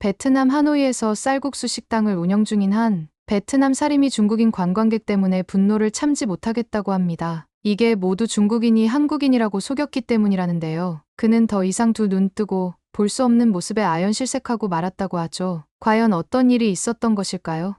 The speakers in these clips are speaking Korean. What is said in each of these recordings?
베트남 하노이에서 쌀국수 식당을 운영 중인 한 베트남 살림이 중국인 관광객 때문에 분노를 참지 못하겠다고 합니다. 이게 모두 중국인이 한국인이라고 속였기 때문이라는데요. 그는 더 이상 두 눈 뜨고 볼 수 없는 모습에 아연실색하고 말았다고 하죠. 과연 어떤 일이 있었던 것일까요?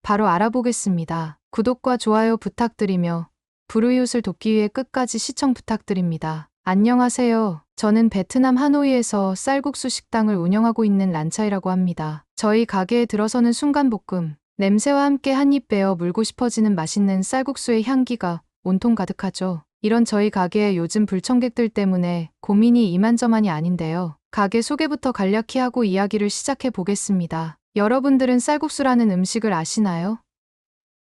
바로 알아보겠습니다. 구독과 좋아요 부탁드리며 불우이웃을 돕기 위해 끝까지 시청 부탁드립니다. 안녕하세요. 저는 베트남 하노이에서 쌀국수 식당을 운영하고 있는 란차이라고 합니다. 저희 가게에 들어서는 순간 볶음, 냄새와 함께 한 입 베어 물고 싶어지는 맛있는 쌀국수의 향기가 온통 가득하죠. 이런 저희 가게에 요즘 불청객들 때문에 고민이 이만저만이 아닌데요. 가게 소개부터 간략히 하고 이야기를 시작해 보겠습니다. 여러분들은 쌀국수라는 음식을 아시나요?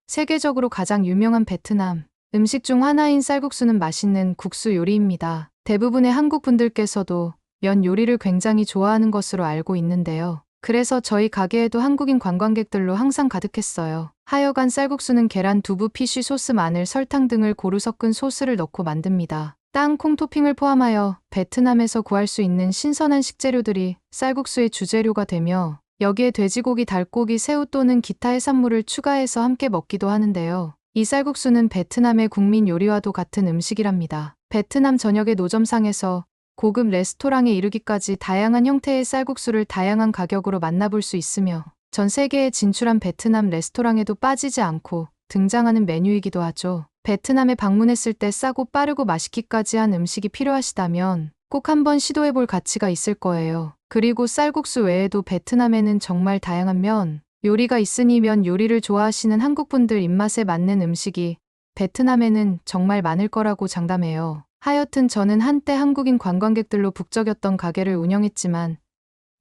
세계적으로 가장 유명한 베트남 음식 중 하나인 쌀국수는 맛있는 국수 요리입니다. 대부분의 한국 분들께서도 면 요리를 굉장히 좋아하는 것으로 알고 있는데요. 그래서 저희 가게에도 한국인 관광객들로 항상 가득했어요. 하여간 쌀국수는 계란, 두부, 피쉬, 소스, 마늘, 설탕 등을 고루 섞은 소스를 넣고 만듭니다. 땅콩 토핑을 포함하여 베트남에서 구할 수 있는 신선한 식재료들이 쌀국수의 주재료가 되며 여기에 돼지고기, 닭고기, 새우 또는 기타 해산물을 추가해서 함께 먹기도 하는데요. 이 쌀국수는 베트남의 국민 요리와도 같은 음식이랍니다. 베트남 전역의 노점상에서 고급 레스토랑에 이르기까지 다양한 형태의 쌀국수를 다양한 가격으로 만나볼 수 있으며 전 세계에 진출한 베트남 레스토랑에도 빠지지 않고 등장하는 메뉴이기도 하죠. 베트남에 방문했을 때 싸고 빠르고 맛있기까지 한 음식이 필요하시다면 꼭 한번 시도해볼 가치가 있을 거예요. 그리고 쌀국수 외에도 베트남에는 정말 다양한 면 요리가 있으니 면 요리를 좋아하시는 한국분들 입맛에 맞는 음식이 베트남에는 정말 많을 거라고 장담해요. 하여튼 저는 한때 한국인 관광객들로 북적였던 가게를 운영했지만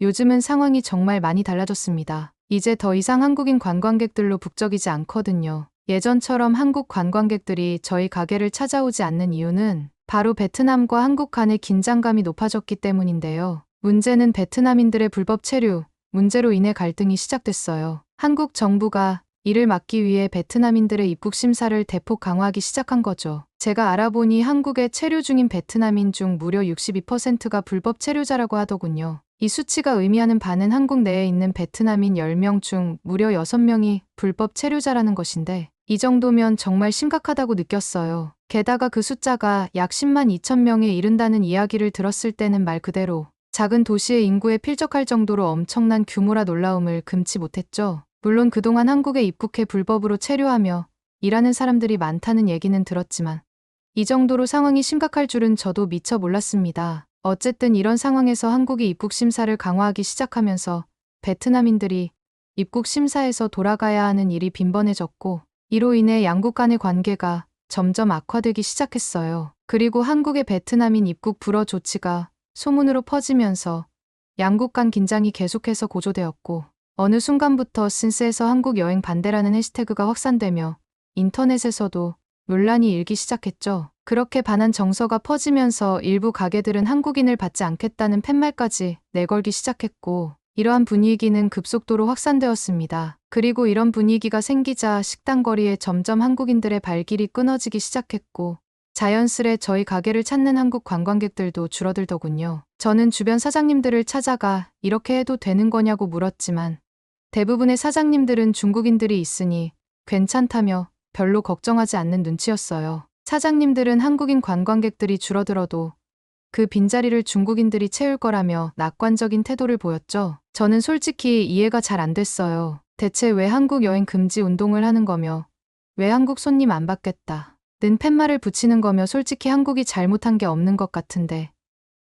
요즘은 상황이 정말 많이 달라졌습니다. 이제 더 이상 한국인 관광객들로 북적이지 않거든요. 예전처럼 한국 관광객들이 저희 가게를 찾아오지 않는 이유는 바로 베트남과 한국 간의 긴장감이 높아졌기 때문인데요. 문제는 베트남인들의 불법 체류 문제로 인해 갈등이 시작됐어요. 한국 정부가 이를 막기 위해 베트남인들의 입국 심사를 대폭 강화하기 시작한 거죠. 제가 알아보니 한국에 체류 중인 베트남인 중 무려 62%가 불법 체류자라고 하더군요. 이 수치가 의미하는 바는 한국 내에 있는 베트남인 10명 중 무려 6명이 불법 체류자라는 것인데 이 정도면 정말 심각하다고 느꼈어요. 게다가 그 숫자가 약 10만 2천 명에 이른다는 이야기를 들었을 때는 말 그대로 작은 도시의 인구에 필적할 정도로 엄청난 규모라 놀라움을 금치 못했죠. 물론 그동안 한국에 입국해 불법으로 체류하며 일하는 사람들이 많다는 얘기는 들었지만 이 정도로 상황이 심각할 줄은 저도 미처 몰랐습니다. 어쨌든 이런 상황에서 한국이 입국 심사를 강화하기 시작하면서 베트남인들이 입국 심사에서 돌아가야 하는 일이 빈번해졌고 이로 인해 양국 간의 관계가 점점 악화되기 시작했어요. 그리고 한국의 베트남인 입국 불허 조치가 소문으로 퍼지면서 양국 간 긴장이 계속해서 고조되었고 어느 순간부터 신스에서 한국 여행 반대라는 해시태그가 확산되며 인터넷에서도 논란이 일기 시작했죠. 그렇게 반한 정서가 퍼지면서 일부 가게들은 한국인을 받지 않겠다는 팻말까지 내걸기 시작했고 이러한 분위기는 급속도로 확산되었습니다. 그리고 이런 분위기가 생기자 식당 거리에 점점 한국인들의 발길이 끊어지기 시작했고 자연스레 저희 가게를 찾는 한국 관광객들도 줄어들더군요. 저는 주변 사장님들을 찾아가 이렇게 해도 되는 거냐고 물었지만 대부분의 사장님들은 중국인들이 있으니 괜찮다며 별로 걱정하지 않는 눈치였어요. 사장님들은 한국인 관광객들이 줄어들어도 그 빈자리를 중국인들이 채울 거라며 낙관적인 태도를 보였죠. 저는 솔직히 이해가 잘 안 됐어요. 대체 왜 한국 여행 금지 운동을 하는 거며 왜 한국 손님 안 받겠다 는 팻말을 붙이는 거며 솔직히 한국이 잘못한 게 없는 것 같은데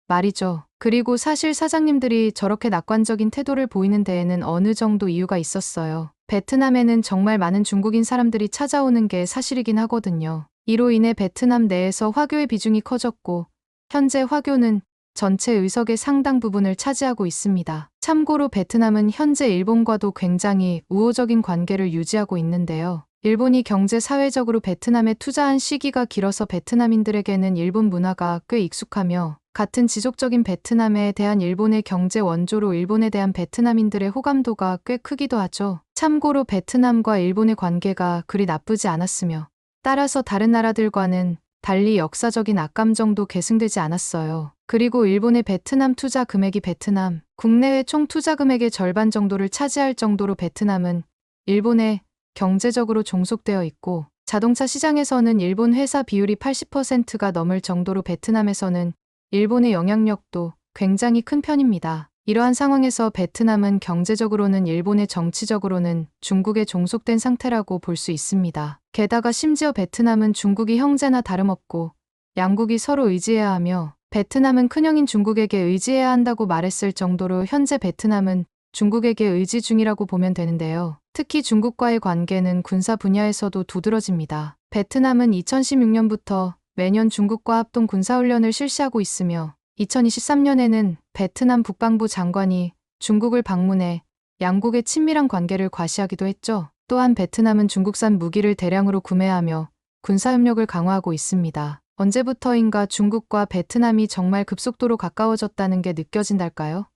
말이죠. 그리고 사실 사장님들이 저렇게 낙관적인 태도를 보이는 데에는 어느 정도 이유가 있었어요. 베트남에는 정말 많은 중국인 사람들이 찾아오는 게 사실이긴 하거든요. 이로 인해 베트남 내에서 화교의 비중이 커졌고 현재 화교는 전체 의석의 상당 부분을 차지하고 있습니다. 참고로 베트남은 현재 일본과도 굉장히 우호적인 관계를 유지하고 있는데요. 일본이 경제 사회적으로 베트남에 투자한 시기가 길어서 베트남인들에게는 일본 문화가 꽤 익숙하며 같은 지속적인 베트남에 대한 일본의 경제 원조로 일본에 대한 베트남인들의 호감도가 꽤 크기도 하죠. 참고로 베트남과 일본의 관계가 그리 나쁘지 않았으며 따라서 다른 나라들과는 달리 역사적인 악감정도 계승되지 않았어요. 그리고 일본의 베트남 투자 금액이 베트남 국내외 총 투자 금액의 절반 정도를 차지할 정도로 베트남은 일본에 경제적으로 종속되어 있고 자동차 시장에서는 일본 회사 비율이 80%가 넘을 정도로 베트남에서는 일본의 영향력도 굉장히 큰 편입니다. 이러한 상황에서 베트남은 경제적으로는 일본의 정치적으로는 중국에 종속된 상태라고 볼 수 있습니다. 게다가 심지어 베트남은 중국이 형제나 다름없고 양국이 서로 의지해야 하며 베트남은 큰형인 중국에게 의지해야 한다고 말했을 정도로 현재 베트남은 중국에게 의지 중이라고 보면 되는데요. 특히 중국과의 관계는 군사 분야에서도 두드러집니다. 베트남은 2016년부터 매년 중국과 합동 군사훈련을 실시하고 있으며 2023년에는 베트남 국방부 장관이 중국을 방문해 양국의 친밀한 관계를 과시하기도 했죠. 또한 베트남은 중국산 무기를 대량으로 구매하며 군사협력을 강화하고 있습니다. 언제부터인가 중국과 베트남이 정말 급속도로 가까워졌다는 게 느껴진달까요?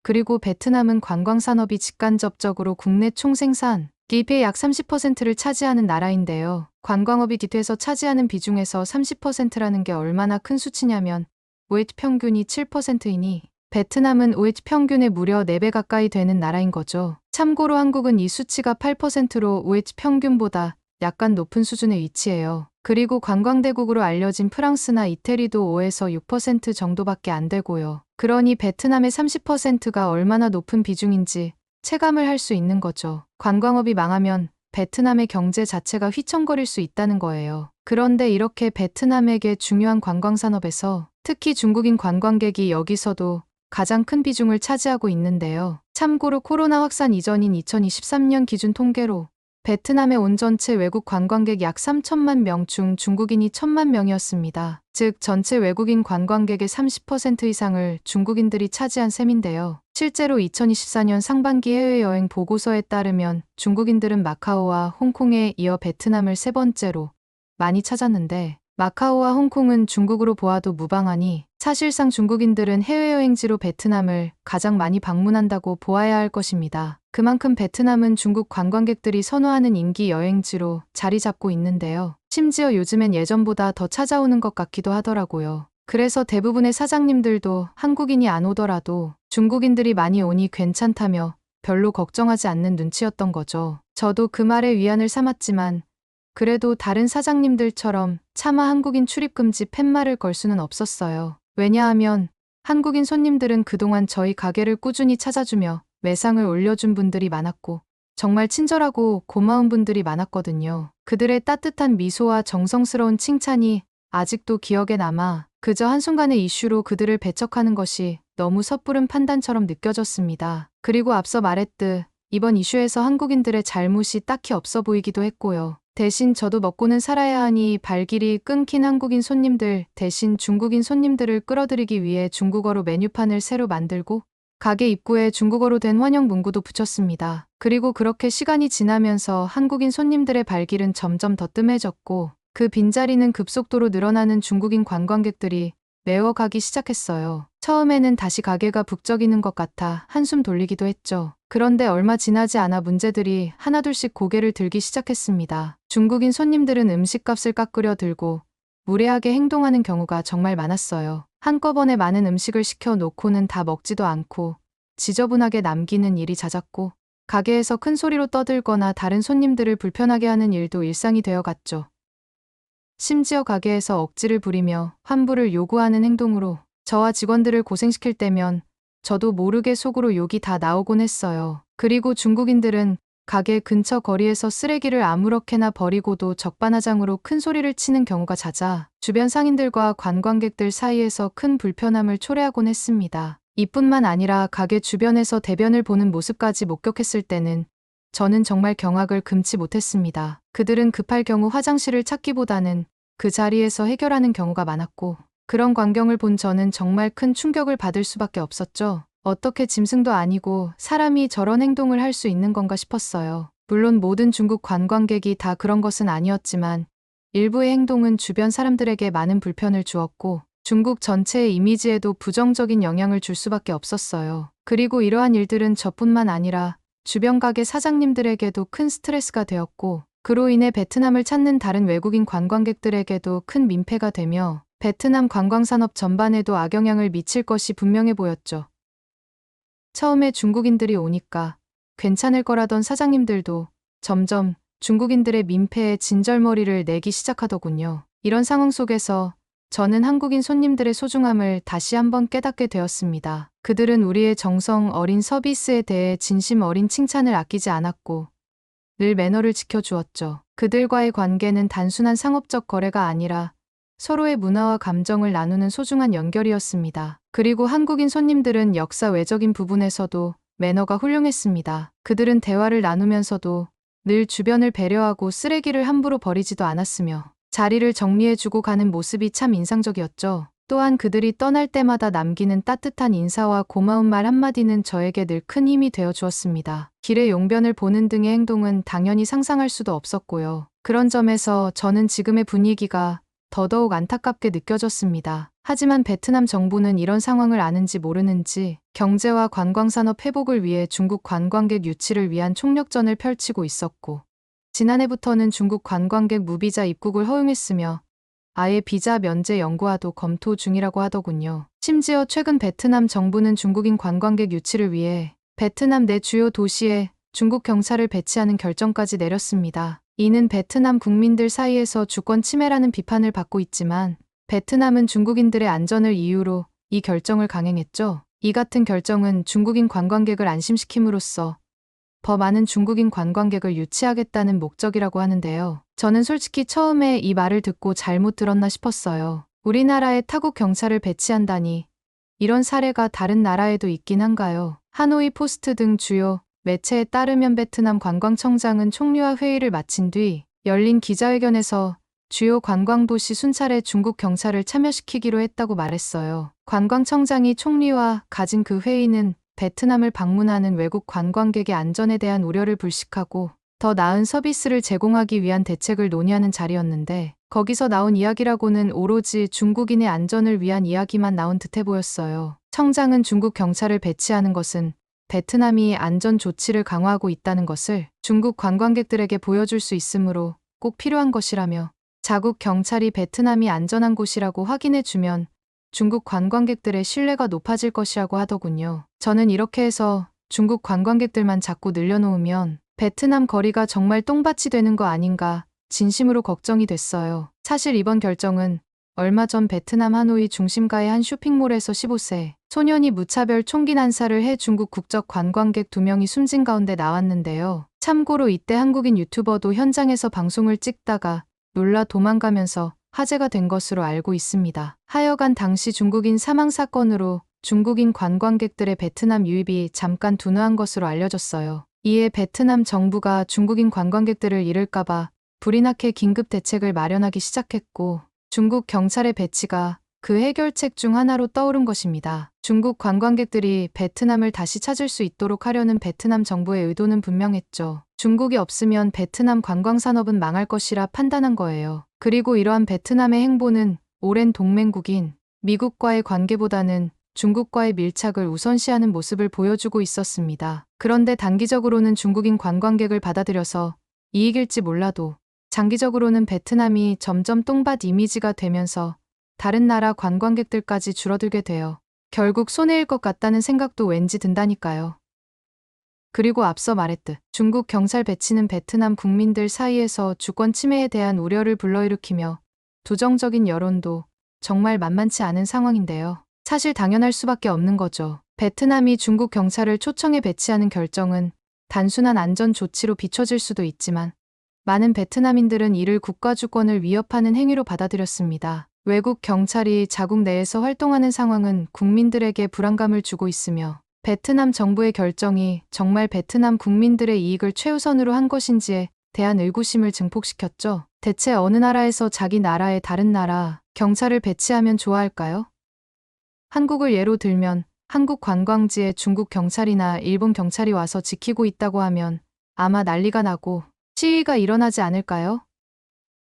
그리고 베트남은 관광산업이 직간접적으로 국내 총생산 GDP의 약 30%를 차지하는 나라인데요. 관광업이 기태에서 차지하는 비중에서 30%라는 게 얼마나 큰 수치냐면 OH 평균이 7%이니 베트남은 OH 평균의 무려 4배 가까이 되는 나라인 거죠. 참고로 한국은 이 수치가 8%로 OH 평균보다 약간 높은 수준에 위치해요. 그리고 관광대국으로 알려진 프랑스나 이태리도 5에서 6% 정도밖에 안 되고요. 그러니 베트남의 30%가 얼마나 높은 비중인지 체감을 할 수 있는 거죠. 관광업이 망하면 베트남의 경제 자체가 휘청거릴 수 있다는 거예요. 그런데 이렇게 베트남에게 중요한 관광산업에서 특히 중국인 관광객이 여기서도 가장 큰 비중을 차지하고 있는데요. 참고로 코로나 확산 이전인 2023년 기준 통계로 베트남에 온 전체 외국 관광객 약 3천만 명 중 중국인이 1천만 명이었습니다. 즉 전체 외국인 관광객의 30% 이상을 중국인들이 차지한 셈인데요. 실제로 2024년 상반기 해외여행 보고서에 따르면 중국인들은 마카오와 홍콩에 이어 베트남을 세 번째로 많이 찾았는데 마카오와 홍콩은 중국으로 보아도 무방하니 사실상 중국인들은 해외여행지로 베트남을 가장 많이 방문한다고 보아야 할 것입니다. 그만큼 베트남은 중국 관광객들이 선호하는 인기 여행지로 자리 잡고 있는데요. 심지어 요즘엔 예전보다 더 찾아오는 것 같기도 하더라고요. 그래서 대부분의 사장님들도 한국인이 안 오더라도 중국인들이 많이 오니 괜찮다며 별로 걱정하지 않는 눈치였던 거죠. 저도 그 말에 위안을 삼았지만 그래도 다른 사장님들처럼 차마 한국인 출입금지 팻말을 걸 수는 없었어요. 왜냐하면 한국인 손님들은 그동안 저희 가게를 꾸준히 찾아주며 매상을 올려준 분들이 많았고 정말 친절하고 고마운 분들이 많았거든요. 그들의 따뜻한 미소와 정성스러운 칭찬이 아직도 기억에 남아 그저 한순간의 이슈로 그들을 배척하는 것이 너무 섣부른 판단처럼 느껴졌습니다. 그리고 앞서 말했듯 이번 이슈에서 한국인들의 잘못이 딱히 없어 보이기도 했고요. 대신 저도 먹고는 살아야 하니 발길이 끊긴 한국인 손님들 대신 중국인 손님들을 끌어들이기 위해 중국어로 메뉴판을 새로 만들고 가게 입구에 중국어로 된 환영 문구도 붙였습니다. 그리고 그렇게 시간이 지나면서 한국인 손님들의 발길은 점점 더 뜸해졌고 그 빈자리는 급속도로 늘어나는 중국인 관광객들이 메워가기 시작했어요. 처음에는 다시 가게가 북적이는 것 같아 한숨 돌리기도 했죠. 그런데 얼마 지나지 않아 문제들이 하나둘씩 고개를 들기 시작했습니다. 중국인 손님들은 음식값을 깎으려 들고 무례하게 행동하는 경우가 정말 많았어요. 한꺼번에 많은 음식을 시켜 놓고는 다 먹지도 않고 지저분하게 남기는 일이 잦았고 가게에서 큰 소리로 떠들거나 다른 손님들을 불편하게 하는 일도 일상이 되어갔죠. 심지어 가게에서 억지를 부리며 환불을 요구하는 행동으로 저와 직원들을 고생시킬 때면 저도 모르게 속으로 욕이 다 나오곤 했어요. 그리고 중국인들은 가게 근처 거리에서 쓰레기를 아무렇게나 버리고도 적반하장으로 큰 소리를 치는 경우가 잦아 주변 상인들과 관광객들 사이에서 큰 불편함을 초래하곤 했습니다. 이뿐만 아니라 가게 주변에서 대변을 보는 모습까지 목격했을 때는 저는 정말 경악을 금치 못했습니다. 그들은 급할 경우 화장실을 찾기보다는 그 자리에서 해결하는 경우가 많았고 그런 광경을 본 저는 정말 큰 충격을 받을 수밖에 없었죠. 어떻게 짐승도 아니고 사람이 저런 행동을 할 수 있는 건가 싶었어요. 물론 모든 중국 관광객이 다 그런 것은 아니었지만 일부의 행동은 주변 사람들에게 많은 불편을 주었고 중국 전체의 이미지에도 부정적인 영향을 줄 수밖에 없었어요. 그리고 이러한 일들은 저뿐만 아니라 주변 가게 사장님들에게도 큰 스트레스가 되었고 그로 인해 베트남을 찾는 다른 외국인 관광객들에게도 큰 민폐가 되며 베트남 관광산업 전반에도 악영향을 미칠 것이 분명해 보였죠. 처음에 중국인들이 오니까 괜찮을 거라던 사장님들도 점점 중국인들의 민폐에 진절머리를 내기 시작하더군요. 이런 상황 속에서 저는 한국인 손님들의 소중함을 다시 한번 깨닫게 되었습니다. 그들은 우리의 정성 어린 서비스에 대해 진심 어린 칭찬을 아끼지 않았고 늘 매너를 지켜주었죠. 그들과의 관계는 단순한 상업적 거래가 아니라 서로의 문화와 감정을 나누는 소중한 연결이었습니다. 그리고 한국인 손님들은 역사 외적인 부분에서도 매너가 훌륭했습니다. 그들은 대화를 나누면서도 늘 주변을 배려하고 쓰레기를 함부로 버리지도 않았으며 자리를 정리해주고 가는 모습이 참 인상적이었죠. 또한 그들이 떠날 때마다 남기는 따뜻한 인사와 고마운 말 한마디는 저에게 늘 큰 힘이 되어 주었습니다. 길에 용변을 보는 등의 행동은 당연히 상상할 수도 없었고요. 그런 점에서 저는 지금의 분위기가 더더욱 안타깝게 느껴졌습니다. 하지만 베트남 정부는 이런 상황을 아는지 모르는지 경제와 관광산업 회복을 위해 중국 관광객 유치를 위한 총력전을 펼치고 있었고 지난해부터는 중국 관광객 무비자 입국을 허용했으며 아예 비자 면제 연구와도 검토 중이라고 하더군요. 심지어 최근 베트남 정부는 중국인 관광객 유치를 위해 베트남 내 주요 도시에 중국 경찰을 배치하는 결정까지 내렸습니다. 이는 베트남 국민들 사이에서 주권 침해라는 비판을 받고 있지만 베트남은 중국인들의 안전을 이유로 이 결정을 강행했죠. 이 같은 결정은 중국인 관광객을 안심시킴으로써 더 많은 중국인 관광객을 유치하겠다는 목적이라고 하는데요. 저는 솔직히 처음에 이 말을 듣고 잘못 들었나 싶었어요. 우리나라에 타국 경찰을 배치한다니 이런 사례가 다른 나라에도 있긴 한가요? 하노이 포스트 등 주요 매체에 따르면 베트남 관광청장은 총리와 회의를 마친 뒤 열린 기자회견에서 주요 관광도시 순찰에 중국 경찰을 참여시키기로 했다고 말했어요. 관광청장이 총리와 가진 그 회의는 베트남을 방문하는 외국 관광객의 안전에 대한 우려를 불식하고 더 나은 서비스를 제공하기 위한 대책을 논의하는 자리였는데 거기서 나온 이야기라고는 오로지 중국인의 안전을 위한 이야기만 나온 듯해 보였어요. 청장은 중국 경찰을 배치하는 것은 베트남이 안전 조치를 강화하고 있다는 것을 중국 관광객들에게 보여줄 수 있으므로 꼭 필요한 것이라며 자국 경찰이 베트남이 안전한 곳이라고 확인해주면 중국 관광객들의 신뢰가 높아질 것이라고 하더군요. 저는 이렇게 해서 중국 관광객들만 자꾸 늘려놓으면 베트남 거리가 정말 똥밭이 되는 거 아닌가 진심으로 걱정이 됐어요. 사실 이번 결정은 얼마 전 베트남 하노이 중심가의 한 쇼핑몰에서 15세 소년이 무차별 총기 난사를 해 중국 국적 관광객 2명이 숨진 가운데 나왔는데요. 참고로 이때 한국인 유튜버도 현장에서 방송을 찍다가 놀라 도망가면서 화제가 된 것으로 알고 있습니다. 하여간 당시 중국인 사망 사건으로 중국인 관광객들의 베트남 유입이 잠깐 둔화한 것으로 알려졌어요. 이에 베트남 정부가 중국인 관광객들을 잃을까봐 불이 나게 긴급 대책을 마련하기 시작했고 중국 경찰의 배치가 그 해결책 중 하나로 떠오른 것입니다. 중국 관광객들이 베트남을 다시 찾을 수 있도록 하려는 베트남 정부의 의도는 분명했죠. 중국이 없으면 베트남 관광산업은 망할 것이라 판단한 거예요. 그리고 이러한 베트남의 행보는 오랜 동맹국인 미국과의 관계보다는 중국과의 밀착을 우선시하는 모습을 보여주고 있었습니다. 그런데 단기적으로는 중국인 관광객을 받아들여서 이익일지 몰라도 장기적으로는 베트남이 점점 똥밭 이미지가 되면서 다른 나라 관광객들까지 줄어들게 되어 결국 손해일 것 같다는 생각도 왠지 든다니까요. 그리고 앞서 말했듯 중국 경찰 배치는 베트남 국민들 사이에서 주권 침해에 대한 우려를 불러일으키며 부정적인 여론도 정말 만만치 않은 상황인데요. 사실 당연할 수밖에 없는 거죠. 베트남이 중국 경찰을 초청해 배치하는 결정은 단순한 안전 조치로 비춰질 수도 있지만 많은 베트남인들은 이를 국가 주권을 위협하는 행위로 받아들였습니다. 외국 경찰이 자국 내에서 활동하는 상황은 국민들에게 불안감을 주고 있으며 베트남 정부의 결정이 정말 베트남 국민들의 이익을 최우선으로 한 것인지에 대한 의구심을 증폭시켰죠. 대체 어느 나라에서 자기 나라의 다른 나라 경찰을 배치하면 좋아할까요? 한국을 예로 들면 한국 관광지에 중국 경찰이나 일본 경찰이 와서 지키고 있다고 하면 아마 난리가 나고 시위가 일어나지 않을까요?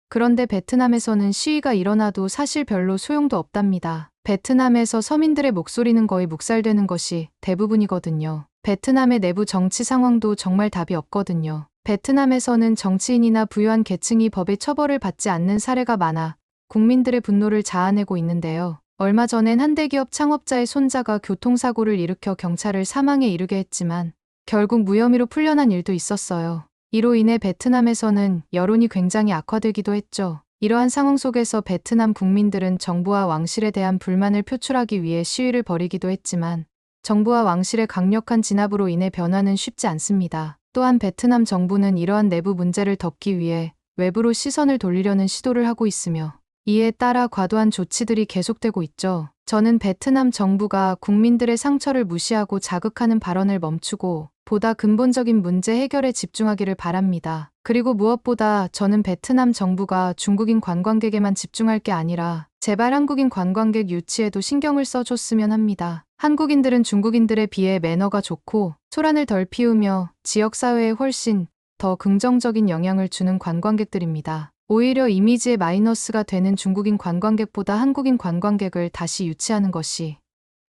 그런데 베트남에서는 시위가 일어나도 사실 별로 소용도 없답니다. 베트남에서 서민들의 목소리는 거의 묵살되는 것이 대부분이거든요. 베트남의 내부 정치 상황도 정말 답이 없거든요. 베트남에서는 정치인이나 부유한 계층이 법의 처벌을 받지 않는 사례가 많아 국민들의 분노를 자아내고 있는데요. 얼마 전엔 한 대기업 창업자의 손자가 교통사고를 일으켜 경찰을 사망에 이르게 했지만 결국 무혐의로 풀려난 일도 있었어요. 이로 인해 베트남에서는 여론이 굉장히 악화되기도 했죠. 이러한 상황 속에서 베트남 국민들은 정부와 왕실에 대한 불만을 표출하기 위해 시위를 벌이기도 했지만 정부와 왕실의 강력한 진압으로 인해 변화는 쉽지 않습니다. 또한 베트남 정부는 이러한 내부 문제를 덮기 위해 외부로 시선을 돌리려는 시도를 하고 있으며 이에 따라 과도한 조치들이 계속되고 있죠. 저는 베트남 정부가 국민들의 상처를 무시하고 자극하는 발언을 멈추고 보다 근본적인 문제 해결에 집중하기를 바랍니다. 그리고 무엇보다 저는 베트남 정부가 중국인 관광객에만 집중할 게 아니라 제발 한국인 관광객 유치에도 신경을 써줬으면 합니다. 한국인들은 중국인들에 비해 매너가 좋고 소란을 덜 피우며 지역사회에 훨씬 더 긍정적인 영향을 주는 관광객들입니다. 오히려 이미지에 마이너스가 되는 중국인 관광객보다 한국인 관광객을 다시 유치하는 것이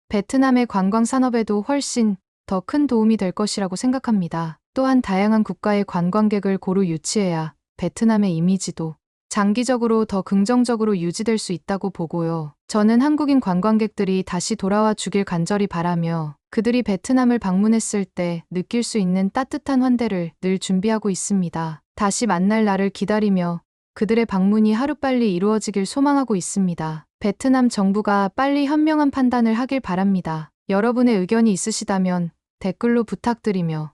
베트남의 관광 산업에도 훨씬 더 큰 도움이 될 것이라고 생각합니다. 또한 다양한 국가의 관광객을 고루 유치해야 베트남의 이미지도 장기적으로 더 긍정적으로 유지될 수 있다고 보고요. 저는 한국인 관광객들이 다시 돌아와 주길 간절히 바라며 그들이 베트남을 방문했을 때 느낄 수 있는 따뜻한 환대를 늘 준비하고 있습니다. 다시 만날 날을 기다리며 그들의 방문이 하루빨리 이루어지길 소망하고 있습니다. 베트남 정부가 빨리 현명한 판단을 하길 바랍니다. 여러분의 의견이 있으시다면 댓글로 부탁드리며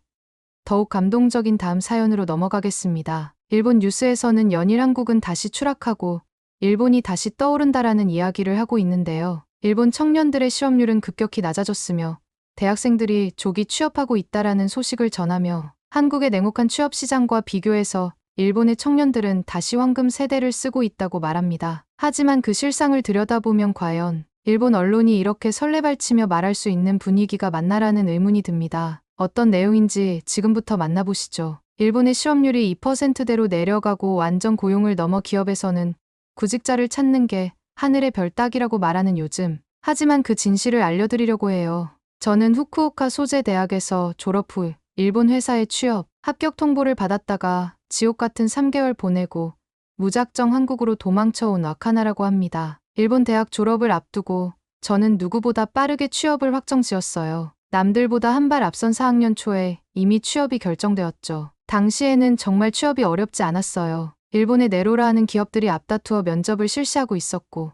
더욱 감동적인 다음 사연으로 넘어가겠습니다. 일본 뉴스에서는 연일 한국은 다시 추락하고 일본이 다시 떠오른다라는 이야기를 하고 있는데요. 일본 청년들의 실업률은 급격히 낮아졌으며 대학생들이 조기 취업하고 있다라는 소식을 전하며 한국의 냉혹한 취업 시장과 비교해서 일본의 청년들은 다시 황금 세대를 쓰고 있다고 말합니다. 하지만 그 실상을 들여다보면 과연 일본 언론이 이렇게 설레발치며 말할 수 있는 분위기가 맞나라는 의문이 듭니다. 어떤 내용인지 지금부터 만나보시죠. 일본의 실업률이 2%대로 내려가고 완전 고용을 넘어 기업에서는 구직자를 찾는 게 하늘의 별 따기라고 말하는 요즘. 하지만 그 진실을 알려드리려고 해요. 저는 후쿠오카 소재 대학에서 졸업 후 일본 회사에 취업, 합격 통보를 받았다가 지옥 같은 3개월 보내고 무작정 한국으로 도망쳐온 와카나라고 합니다. 일본 대학 졸업을 앞두고 저는 누구보다 빠르게 취업을 확정지었어요. 남들보다 한 발 앞선 4학년 초에 이미 취업이 결정되었죠. 당시에는 정말 취업이 어렵지 않았어요. 일본의 네로라 하는 기업들이 앞다투어 면접을 실시하고 있었고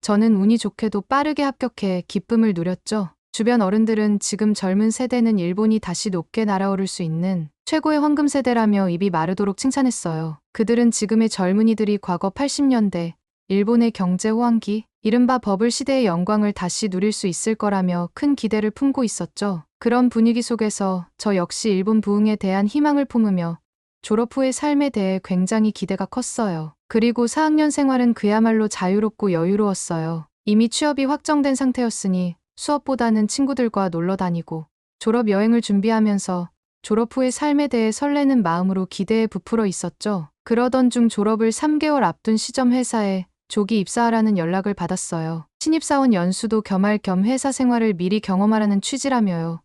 저는 운이 좋게도 빠르게 합격해 기쁨을 누렸죠. 주변 어른들은 지금 젊은 세대는 일본이 다시 높게 날아오를 수 있는 최고의 황금 세대라며 입이 마르도록 칭찬했어요. 그들은 지금의 젊은이들이 과거 80년대 일본의 경제 호황기, 이른바 버블 시대의 영광을 다시 누릴 수 있을 거라며 큰 기대를 품고 있었죠. 그런 분위기 속에서 저 역시 일본 부흥에 대한 희망을 품으며 졸업 후의 삶에 대해 굉장히 기대가 컸어요. 그리고 4학년 생활은 그야말로 자유롭고 여유로웠어요. 이미 취업이 확정된 상태였으니 수업보다는 친구들과 놀러 다니고 졸업 여행을 준비하면서 졸업 후의 삶에 대해 설레는 마음으로 기대에 부풀어 있었죠. 그러던 중 졸업을 3개월 앞둔 시점 회사에 조기 입사하라는 연락을 받았어요. 신입사원 연수도 겸할 겸 회사 생활을 미리 경험하라는 취지라며요.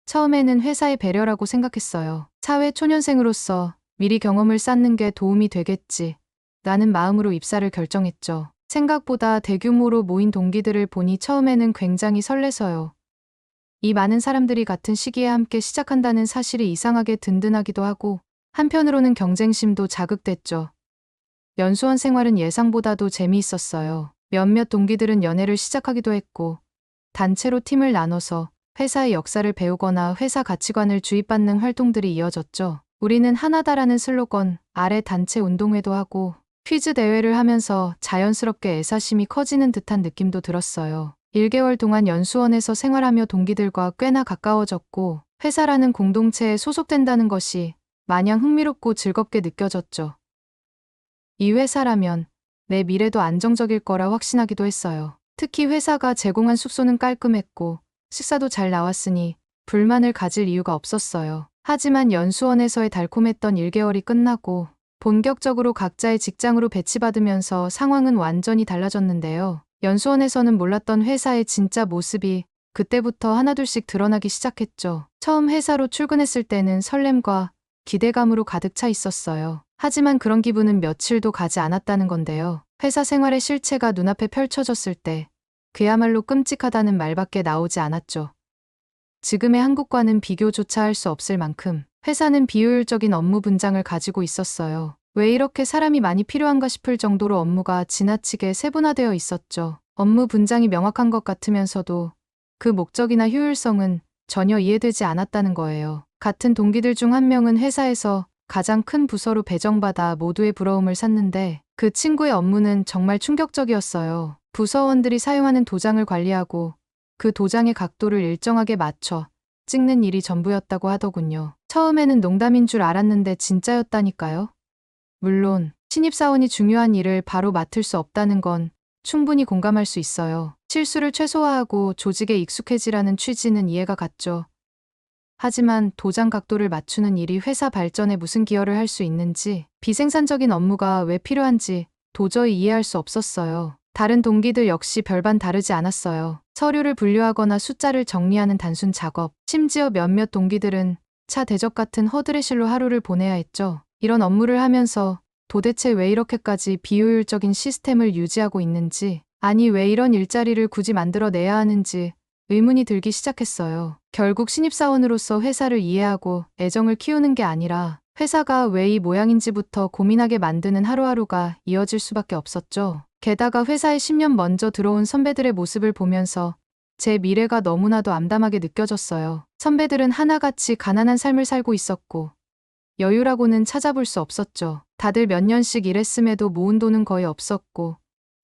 처음에는 회사의 배려라고 생각했어요. 사회 초년생으로서 미리 경험을 쌓는 게 도움이 되겠지 라는 마음으로 입사를 결정했죠. 생각보다 대규모로 모인 동기들을 보니 처음에는 굉장히 설레서요. 이 많은 사람들이 같은 시기에 함께 시작한다는 사실이 이상하게 든든하기도 하고 한편으로는 경쟁심도 자극됐죠. 연수원 생활은 예상보다도 재미있었어요. 몇몇 동기들은 연애를 시작하기도 했고 단체로 팀을 나눠서 회사의 역사를 배우거나 회사 가치관을 주입받는 활동들이 이어졌죠. 우리는 하나다라는 슬로건 아래 단체 운동회도 하고 퀴즈 대회를 하면서 자연스럽게 애사심이 커지는 듯한 느낌도 들었어요. 1개월 동안 연수원에서 생활하며 동기들과 꽤나 가까워졌고 회사라는 공동체에 소속된다는 것이 마냥 흥미롭고 즐겁게 느껴졌죠. 이 회사라면 내 미래도 안정적일 거라 확신하기도 했어요. 특히 회사가 제공한 숙소는 깔끔했고 식사도 잘 나왔으니 불만을 가질 이유가 없었어요. 하지만 연수원에서의 달콤했던 1개월이 끝나고 본격적으로 각자의 직장으로 배치받으면서 상황은 완전히 달라졌는데요. 연수원에서는 몰랐던 회사의 진짜 모습이 그때부터 하나둘씩 드러나기 시작했죠. 처음 회사로 출근했을 때는 설렘과 기대감으로 가득 차 있었어요. 하지만 그런 기분은 며칠도 가지 않았다는 건데요. 회사 생활의 실체가 눈앞에 펼쳐졌을 때 그야말로 끔찍하다는 말밖에 나오지 않았죠. 지금의 한국과는 비교조차 할 수 없을 만큼 회사는 비효율적인 업무 분장을 가지고 있었어요. 왜 이렇게 사람이 많이 필요한가 싶을 정도로 업무가 지나치게 세분화되어 있었죠. 업무 분장이 명확한 것 같으면서도 그 목적이나 효율성은 전혀 이해되지 않았다는 거예요. 같은 동기들 중 한 명은 회사에서 가장 큰 부서로 배정받아 모두의 부러움을 샀는데 그 친구의 업무는 정말 충격적이었어요. 부서원들이 사용하는 도장을 관리하고 그 도장의 각도를 일정하게 맞춰 찍는 일이 전부였다고 하더군요. 처음에는 농담인 줄 알았는데 진짜였다니까요. 물론 신입사원이 중요한 일을 바로 맡을 수 없다는 건 충분히 공감할 수 있어요. 실수를 최소화하고 조직에 익숙해지라는 취지는 이해가 갔죠. 하지만 도장 각도를 맞추는 일이 회사 발전에 무슨 기여를 할 수 있는지, 비생산적인 업무가 왜 필요한지 도저히 이해할 수 없었어요. 다른 동기들 역시 별반 다르지 않았어요. 서류를 분류하거나 숫자를 정리하는 단순 작업, 심지어 몇몇 동기들은 차 대접 같은 허드렛일로 하루를 보내야 했죠. 이런 업무를 하면서 도대체 왜 이렇게까지 비효율적인 시스템을 유지하고 있는지, 아니 왜 이런 일자리를 굳이 만들어내야 하는지 의문이 들기 시작했어요. 결국 신입사원으로서 회사를 이해하고 애정을 키우는 게 아니라 회사가 왜 이 모양인지부터 고민하게 만드는 하루하루가 이어질 수밖에 없었죠. 게다가 회사에 10년 먼저 들어온 선배들의 모습을 보면서 제 미래가 너무나도 암담하게 느껴졌어요. 선배들은 하나같이 가난한 삶을 살고 있었고 여유라고는 찾아볼 수 없었죠. 다들 몇 년씩 일했음에도 모은 돈은 거의 없었고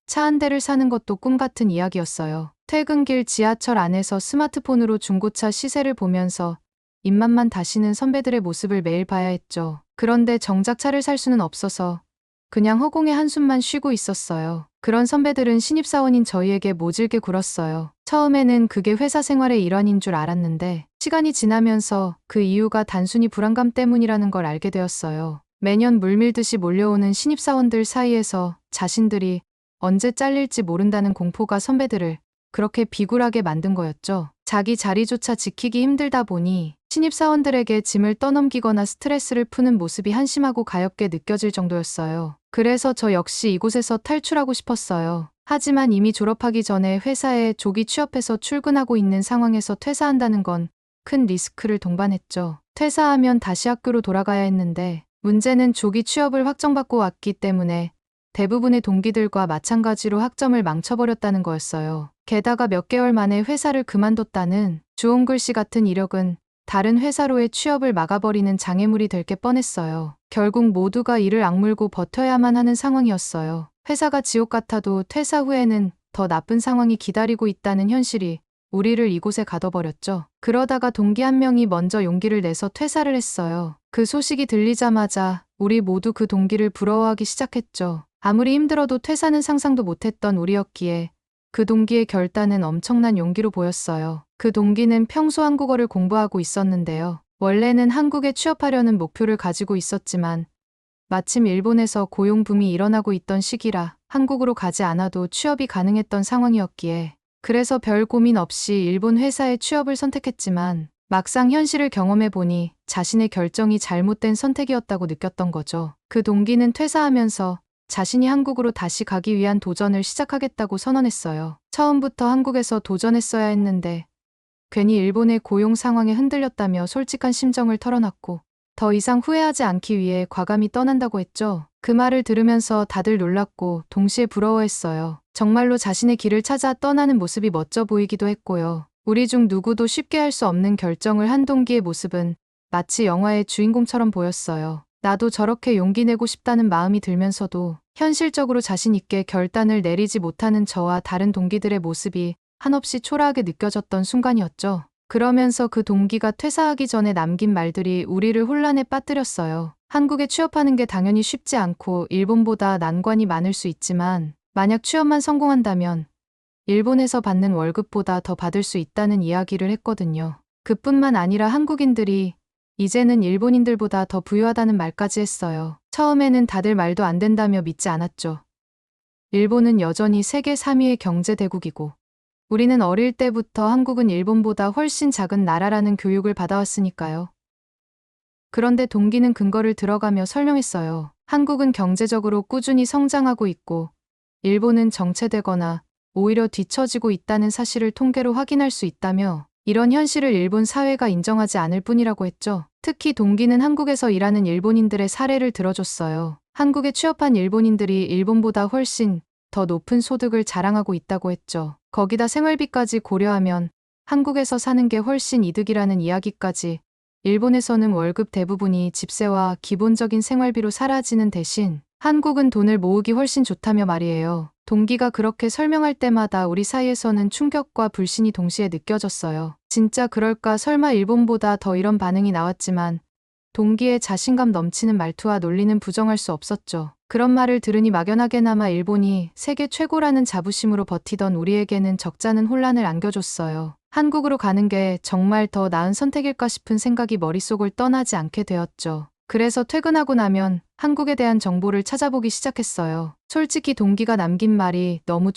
차 한 대를 사는 것도 꿈 같은 이야기였어요. 퇴근길 지하철 안에서 스마트폰으로 중고차 시세를 보면서 입맛만 다시는 선배들의 모습을 매일 봐야 했죠. 그런데 정작 차를 살 수는 없어서 그냥 허공에 한숨만 쉬고 있었어요. 그런 선배들은 신입사원인 저희에게 모질게 굴었어요. 처음에는 그게 회사 생활의 일환인 줄 알았는데 시간이 지나면서 그 이유가 단순히 불안감 때문이라는 걸 알게 되었어요. 매년 물밀듯이 몰려오는 신입사원들 사이에서 자신들이 언제 잘릴지 모른다는 공포가 선배들을 그렇게 비굴하게 만든 거였죠. 자기 자리조차 지키기 힘들다 보니 신입사원들에게 짐을 떠넘기거나 스트레스를 푸는 모습이 한심하고 가엽게 느껴질 정도였어요. 그래서 저 역시 이곳에서 탈출하고 싶었어요. 하지만 이미 졸업하기 전에 회사에 조기 취업해서 출근하고 있는 상황에서 퇴사한다는 건 큰 리스크를 동반했죠. 퇴사하면 다시 학교로 돌아가야 했는데 문제는 조기 취업을 확정받고 왔기 때문에 대부분의 동기들과 마찬가지로 학점을 망쳐버렸다는 거였어요. 게다가 몇 개월 만에 회사를 그만뒀다는 주홍 글씨 같은 이력은 다른 회사로의 취업을 막아버리는 장애물이 될 게 뻔했어요. 결국 모두가 이를 악물고 버텨야만 하는 상황이었어요. 회사가 지옥 같아도 퇴사 후에는 더 나쁜 상황이 기다리고 있다는 현실이 우리를 이곳에 가둬버렸죠. 그러다가 동기 한 명이 먼저 용기를 내서 퇴사를 했어요. 그 소식이 들리자마자 우리 모두 그 동기를 부러워하기 시작했죠. 아무리 힘들어도 퇴사는 상상도 못했던 우리였기에 그 동기의 결단은 엄청난 용기로 보였어요. 그 동기는 평소 한국어를 공부하고 있었는데요. 원래는 한국에 취업하려는 목표를 가지고 있었지만 마침 일본에서 고용붐이 일어나고 있던 시기라 한국으로 가지 않아도 취업이 가능했던 상황이었기에 그래서 별 고민 없이 일본 회사에 취업을 선택했지만 막상 현실을 경험해보니 자신의 결정이 잘못된 선택이었다고 느꼈던 거죠. 그 동기는 퇴사하면서 자신이 한국으로 다시 가기 위한 도전을 시작하겠다고 선언했어요. 처음부터 한국에서 도전했어야 했는데 괜히 일본의 고용 상황에 흔들렸다며 솔직한 심정을 털어놨고 더 이상 후회하지 않기 위해 과감히 떠난다고 했죠. 그 말을 들으면서 다들 놀랐고 동시에 부러워했어요. 정말로 자신의 길을 찾아 떠나는 모습이 멋져 보이기도 했고요. 우리 중 누구도 쉽게 할 수 없는 결정을 한 동기의 모습은 마치 영화의 주인공처럼 보였어요. 나도 저렇게 용기 내고 싶다는 마음이 들면서도 현실적으로 자신 있게 결단을 내리지 못하는 저와 다른 동기들의 모습이 한없이 초라하게 느껴졌던 순간이었죠. 그러면서 그 동기가 퇴사하기 전에 남긴 말들이 우리를 혼란에 빠뜨렸어요. 한국에 취업하는 게 당연히 쉽지 않고 일본보다 난관이 많을 수 있지만 만약 취업만 성공한다면 일본에서 받는 월급보다 더 받을 수 있다는 이야기를 했거든요. 그뿐만 아니라 한국인들이 이제는 일본인들보다 더 부유하다는 말까지 했어요. 처음에는 다들 말도 안 된다며 믿지 않았죠. 일본은 여전히 세계 3위의 경제 대국이고 우리는 어릴 때부터 한국은 일본보다 훨씬 작은 나라라는 교육을 받아왔으니까요. 그런데 동기는 근거를 들어가며 설명했어요. 한국은 경제적으로 꾸준히 성장하고 있고 일본은 정체되거나 오히려 뒤처지고 있다는 사실을 통계로 확인할 수 있다며 이런 현실을 일본 사회가 인정하지 않을 뿐이라고 했죠. 특히 동기는 한국에서 일하는 일본인들의 사례를 들어줬어요. 한국에 취업한 일본인들이 일본보다 훨씬 더 높은 소득을 자랑하고 있다고 했죠. 거기다 생활비까지 고려하면 한국에서 사는 게 훨씬 이득이라는 이야기까지. 일본에서는 월급 대부분이 집세와 기본적인 생활비로 사라지는 대신 한국은 돈을 모으기 훨씬 좋다며 말이에요. 동기가 그렇게 설명할 때마다 우리 사이에서는 충격과 불신이 동시에 느껴졌어요. 진짜 그럴까? 설마 일본보다 더 이런 반응이 나왔지만 동기의 자신감 넘치는 말투와 논리는 부정할 수 없었죠. 그런 말을 들으니 막연하게나마 일본이 세계 최고라는 자부심으로 버티던 우리에게는 적잖은 혼란을 안겨줬어요. 한국으로 가는 게 정말 더 나은 선택일까 싶은 생각이 머릿속을 떠나지 않게 되었죠. 그래서 퇴근하고 나면 한국에 대한 정보를 찾아보기 시작했어요. 솔직히 동기가 남긴 말이 너무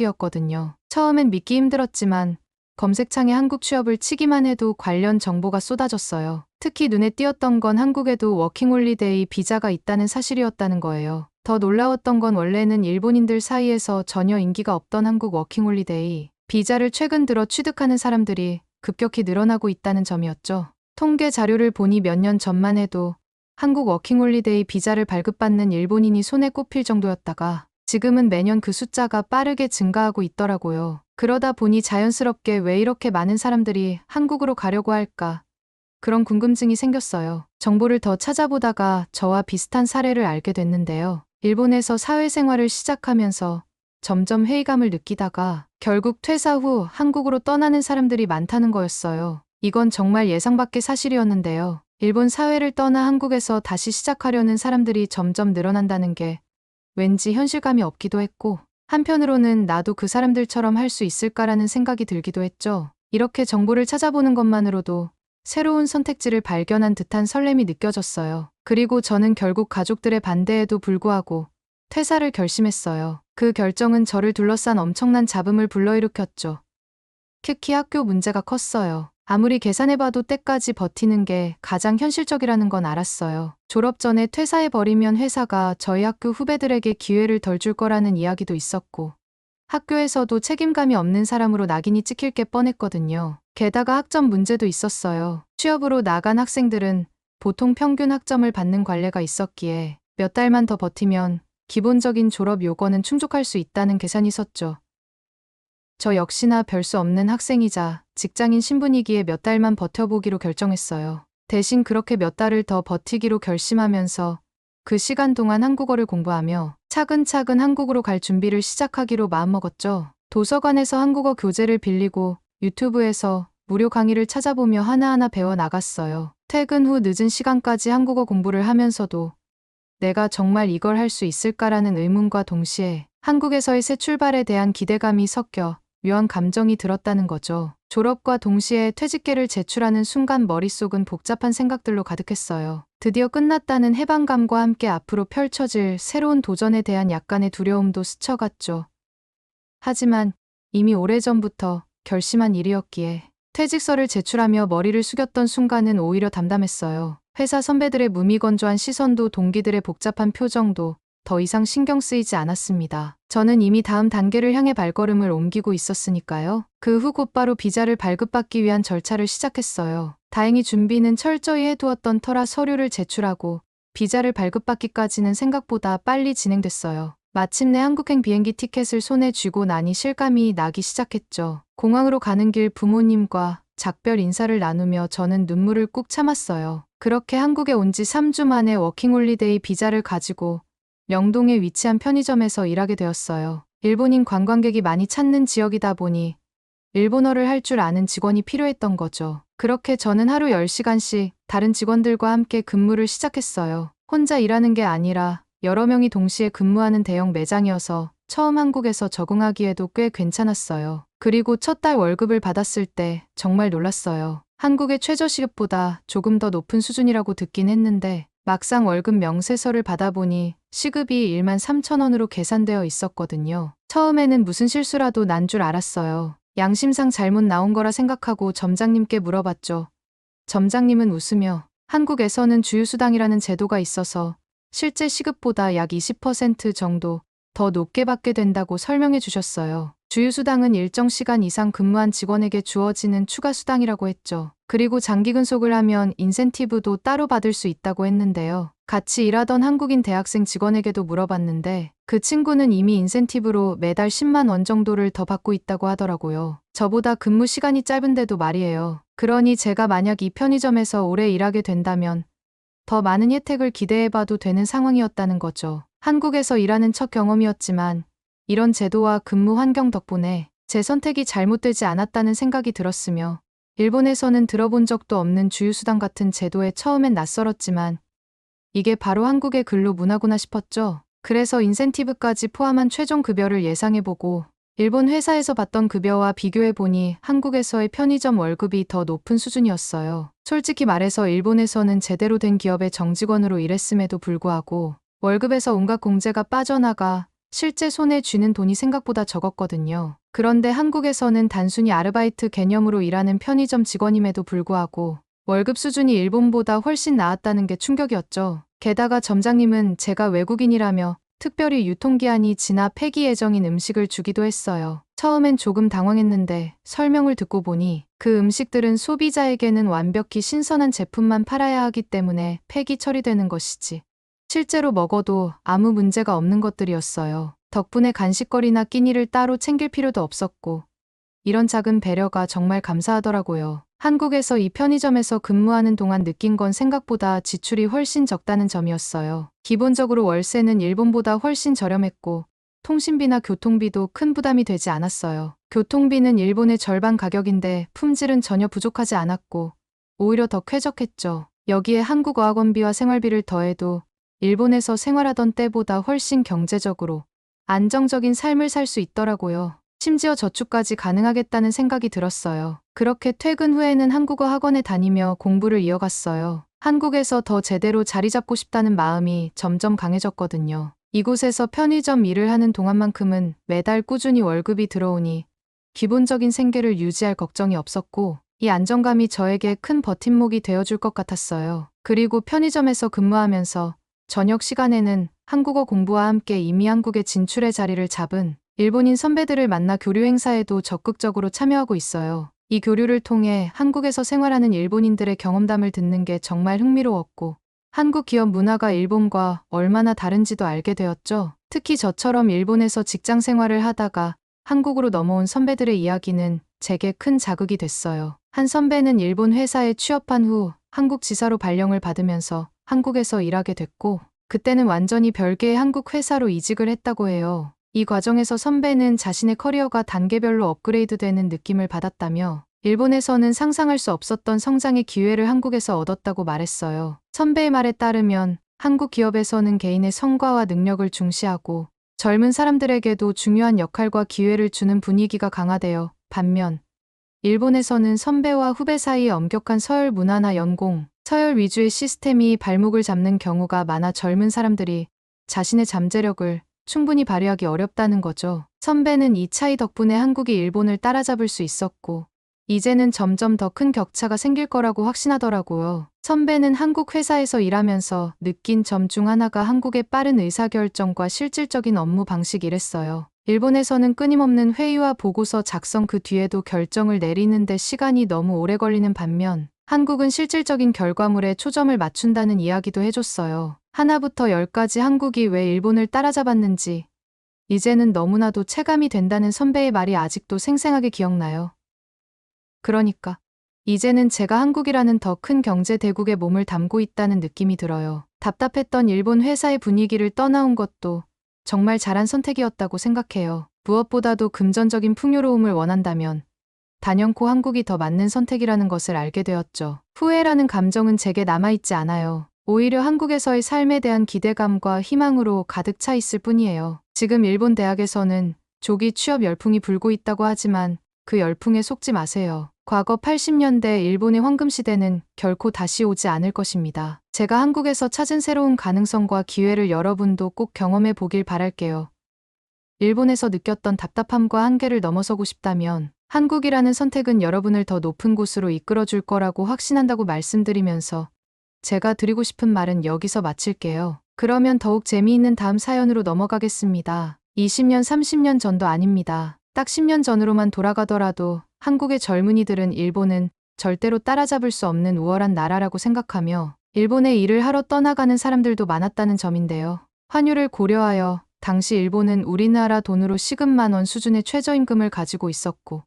충격적이었거든요. 처음엔 믿기 힘들었지만 검색창에 한국 취업을 치기만 해도 관련 정보가 쏟아졌어요. 특히 눈에 띄었던 건 한국에도 워킹홀리데이 비자가 있다는 사실이었다는 거예요. 더 놀라웠던 건 원래는 일본인들 사이에서 전혀 인기가 없던 한국 워킹홀리데이 비자를 최근 들어 취득하는 사람들이 급격히 늘어나고 있다는 점이었죠. 통계 자료를 보니 몇 년 전만 해도 한국 워킹홀리데이 비자를 발급받는 일본인이 손에 꼽힐 정도였다가 지금은 매년 그 숫자가 빠르게 증가하고 있더라고요. 그러다 보니 자연스럽게 왜 이렇게 많은 사람들이 한국으로 가려고 할까? 그런 궁금증이 생겼어요. 정보를 더 찾아보다가 저와 비슷한 사례를 알게 됐는데요. 일본에서 사회생활을 시작하면서 점점 회의감을 느끼다가 결국 퇴사 후 한국으로 떠나는 사람들이 많다는 거였어요. 이건 정말 예상 밖의 사실이었는데요. 일본 사회를 떠나 한국에서 다시 시작하려는 사람들이 점점 늘어난다는 게 왠지 현실감이 없기도 했고 한편으로는 나도 그 사람들처럼 할 수 있을까라는 생각이 들기도 했죠. 이렇게 정보를 찾아보는 것만으로도 새로운 선택지를 발견한 듯한 설렘이 느껴졌어요. 그리고 저는 결국 가족들의 반대에도 불구하고 퇴사를 결심했어요. 그 결정은 저를 둘러싼 엄청난 잡음을 불러일으켰죠. 특히 학교 문제가 컸어요. 아무리 계산해봐도 때까지 버티는 게 가장 현실적이라는 건 알았어요. 졸업 전에 퇴사해버리면 회사가 저희 학교 후배들에게 기회를 덜 줄 거라는 이야기도 있었고 학교에서도 책임감이 없는 사람으로 낙인이 찍힐 게 뻔했거든요. 게다가 학점 문제도 있었어요. 취업으로 나간 학생들은 보통 평균 학점을 받는 관례가 있었기에 몇 달만 더 버티면 기본적인 졸업 요건은 충족할 수 있다는 계산이 섰죠. 저 역시나 별 수 없는 학생이자 직장인 신분이기에 몇 달만 버텨보기로 결정했어요. 대신 그렇게 몇 달을 더 버티기로 결심하면서 그 시간 동안 한국어를 공부하며 차근차근 한국으로 갈 준비를 시작하기로 마음먹었죠. 도서관에서 한국어 교재를 빌리고 유튜브에서 무료 강의를 찾아보며 하나하나 배워 나갔어요. 퇴근 후 늦은 시간까지 한국어 공부를 하면서도 내가 정말 이걸 할 수 있을까라는 의문과 동시에 한국에서의 새 출발에 대한 기대감이 섞여 묘한 감정이 들었다는 거죠. 졸업과 동시에 퇴직계를 제출하는 순간 머릿속은 복잡한 생각들로 가득했어요. 드디어 끝났다는 해방감과 함께 앞으로 펼쳐질 새로운 도전에 대한 약간의 두려움도 스쳐갔죠. 하지만 이미 오래전부터 결심한 일이었기에 퇴직서를 제출하며 머리를 숙였던 순간은 오히려 담담했어요. 회사 선배들의 무미건조한 시선도 동기들의 복잡한 표정도 더 이상 신경 쓰이지 않았습니다. 저는 이미 다음 단계를 향해 발걸음을 옮기고 있었으니까요. 그 후 곧바로 비자를 발급받기 위한 절차를 시작했어요. 다행히 준비는 철저히 해두었던 터라 서류를 제출하고 비자를 발급받기까지는 생각보다 빨리 진행됐어요. 마침내 한국행 비행기 티켓을 손에 쥐고 나니 실감이 나기 시작했죠. 공항으로 가는 길 부모님과 작별 인사를 나누며 저는 눈물을 꾹 참았어요. 그렇게 한국에 온 지 3주 만에 워킹홀리데이 비자를 가지고 명동에 위치한 편의점에서 일하게 되었어요. 일본인 관광객이 많이 찾는 지역이다 보니 일본어를 할 줄 아는 직원이 필요했던 거죠. 그렇게 저는 하루 10시간씩 다른 직원들과 함께 근무를 시작했어요. 혼자 일하는 게 아니라 여러 명이 동시에 근무하는 대형 매장이어서 처음 한국에서 적응하기에도 꽤 괜찮았어요. 그리고 첫 달 월급을 받았을 때 정말 놀랐어요. 한국의 최저시급보다 조금 더 높은 수준이라고 듣긴 했는데 막상 월급 명세서를 받아보니 시급이 13,000원으로 계산되어 있었거든요. 처음에는 무슨 실수라도 난 줄 알았어요. 양심상 잘못 나온 거라 생각하고 점장님께 물어봤죠. 점장님은 웃으며 한국에서는 주휴수당이라는 제도가 있어서 실제 시급보다 약 20% 정도 더 높게 받게 된다고 설명해 주셨어요. 주휴수당은 일정 시간 이상 근무한 직원에게 주어지는 추가 수당이라고 했죠. 그리고 장기 근속을 하면 인센티브도 따로 받을 수 있다고 했는데요. 같이 일하던 한국인 대학생 직원에게도 물어봤는데 그 친구는 이미 인센티브로 매달 10만 원 정도를 더 받고 있다고 하더라고요. 저보다 근무 시간이 짧은데도 말이에요. 그러니 제가 만약 이 편의점에서 오래 일하게 된다면 더 많은 혜택을 기대해봐도 되는 상황이었다는 거죠. 한국에서 일하는 첫 경험이었지만 이런 제도와 근무 환경 덕분에 제 선택이 잘못되지 않았다는 생각이 들었으며 일본에서는 들어본 적도 없는 주휴수당 같은 제도에 처음엔 낯설었지만 이게 바로 한국의 근로 문화구나 싶었죠. 그래서 인센티브까지 포함한 최종 급여를 예상해보고 일본 회사에서 받던 급여와 비교해보니 한국에서의 편의점 월급이 더 높은 수준이었어요. 솔직히 말해서 일본에서는 제대로 된 기업의 정직원으로 일했음에도 불구하고 월급에서 온갖 공제가 빠져나가 실제 손에 쥐는 돈이 생각보다 적었거든요. 그런데 한국에서는 단순히 아르바이트 개념으로 일하는 편의점 직원임에도 불구하고 월급 수준이 일본보다 훨씬 나았다는 게 충격이었죠. 게다가 점장님은 제가 외국인이라며 특별히 유통기한이 지나 폐기 예정인 음식을 주기도 했어요. 처음엔 조금 당황했는데 설명을 듣고 보니 그 음식들은 소비자에게는 완벽히 신선한 제품만 팔아야 하기 때문에 폐기 처리되는 것이지 실제로 먹어도 아무 문제가 없는 것들이었어요. 덕분에 간식거리나 끼니를 따로 챙길 필요도 없었고 이런 작은 배려가 정말 감사하더라고요. 한국에서 이 편의점에서 근무하는 동안 느낀 건 생각보다 지출이 훨씬 적다는 점이었어요. 기본적으로 월세는 일본보다 훨씬 저렴했고 통신비나 교통비도 큰 부담이 되지 않았어요. 교통비는 일본의 절반 가격인데 품질은 전혀 부족하지 않았고 오히려 더 쾌적했죠. 여기에 한국 어학원비와 생활비를 더해도 일본에서 생활하던 때보다 훨씬 경제적으로 안정적인 삶을 살 수 있더라고요. 심지어 저축까지 가능하겠다는 생각이 들었어요. 그렇게 퇴근 후에는 한국어 학원에 다니며 공부를 이어갔어요. 한국에서 더 제대로 자리 잡고 싶다는 마음이 점점 강해졌거든요. 이곳에서 편의점 일을 하는 동안만큼은 매달 꾸준히 월급이 들어오니 기본적인 생계를 유지할 걱정이 없었고 이 안정감이 저에게 큰 버팀목이 되어줄 것 같았어요. 그리고 편의점에서 근무하면서 저녁 시간에는 한국어 공부와 함께 이미 한국에 진출의 자리를 잡은 일본인 선배들을 만나 교류 행사에도 적극적으로 참여하고 있어요. 이 교류를 통해 한국에서 생활하는 일본인들의 경험담을 듣는 게 정말 흥미로웠고 한국 기업 문화가 일본과 얼마나 다른지도 알게 되었죠. 특히 저처럼 일본에서 직장 생활을 하다가 한국으로 넘어온 선배들의 이야기는 제게 큰 자극이 됐어요. 한 선배는 일본 회사에 취업한 후 한국 지사로 발령을 받으면서 한국에서 일하게 됐고 그때는 완전히 별개의 한국 회사로 이직을 했다고 해요. 이 과정에서 선배는 자신의 커리어가 단계별로 업그레이드되는 느낌을 받았다며 일본에서는 상상할 수 없었던 성장의 기회를 한국에서 얻었다고 말했어요. 선배의 말에 따르면 한국 기업에서는 개인의 성과와 능력을 중시하고 젊은 사람들에게도 중요한 역할과 기회를 주는 분위기가 강화되어 반면 일본에서는 선배와 후배 사이에 엄격한 서열 문화나 연공, 서열 위주의 시스템이 발목을 잡는 경우가 많아 젊은 사람들이 자신의 잠재력을 충분히 발휘하기 어렵다는 거죠. 선배는 이 차이 덕분에 한국이 일본을 따라잡을 수 있었고 이제는 점점 더 큰 격차가 생길 거라고 확신하더라고요. 선배는 한국 회사에서 일하면서 느낀 점 중 하나가 한국의 빠른 의사결정과 실질적인 업무 방식이랬어요. 일본에서는 끊임없는 회의와 보고서 작성 그 뒤에도 결정을 내리는데 시간이 너무 오래 걸리는 반면 한국은 실질적인 결과물에 초점을 맞춘다는 이야기도 해줬어요. 하나부터 열까지 한국이 왜 일본을 따라잡았는지 이제는 너무나도 체감이 된다는 선배의 말이 아직도 생생하게 기억나요. 그러니까 이제는 제가 한국이라는 더 큰 경제 대국에 몸을 담고 있다는 느낌이 들어요. 답답했던 일본 회사의 분위기를 떠나온 것도 정말 잘한 선택이었다고 생각해요. 무엇보다도 금전적인 풍요로움을 원한다면 단연코 한국이 더 맞는 선택이라는 것을 알게 되었죠. 후회라는 감정은 제게 남아있지 않아요. 오히려 한국에서의 삶에 대한 기대감과 희망으로 가득 차 있을 뿐이에요. 지금 일본 대학에서는 조기 취업 열풍이 불고 있다고 하지만 그 열풍에 속지 마세요. 과거 80년대 일본의 황금시대는 결코 다시 오지 않을 것입니다. 제가 한국에서 찾은 새로운 가능성과 기회를 여러분도 꼭 경험해 보길 바랄게요. 일본에서 느꼈던 답답함과 한계를 넘어서고 싶다면 한국이라는 선택은 여러분을 더 높은 곳으로 이끌어 줄 거라고 확신한다고 말씀드리면서 제가 드리고 싶은 말은 여기서 마칠게요. 그러면 더욱 재미있는 다음 사연으로 넘어가겠습니다. 20년, 30년 전도 아닙니다. 딱 10년 전으로만 돌아가더라도 한국의 젊은이들은 일본은 절대로 따라잡을 수 없는 우월한 나라라고 생각하며 일본에 일을 하러 떠나가는 사람들도 많았다는 점인데요. 환율을 고려하여 당시 일본은 우리나라 돈으로 시급 10,000원 수준의 최저임금을 가지고 있었고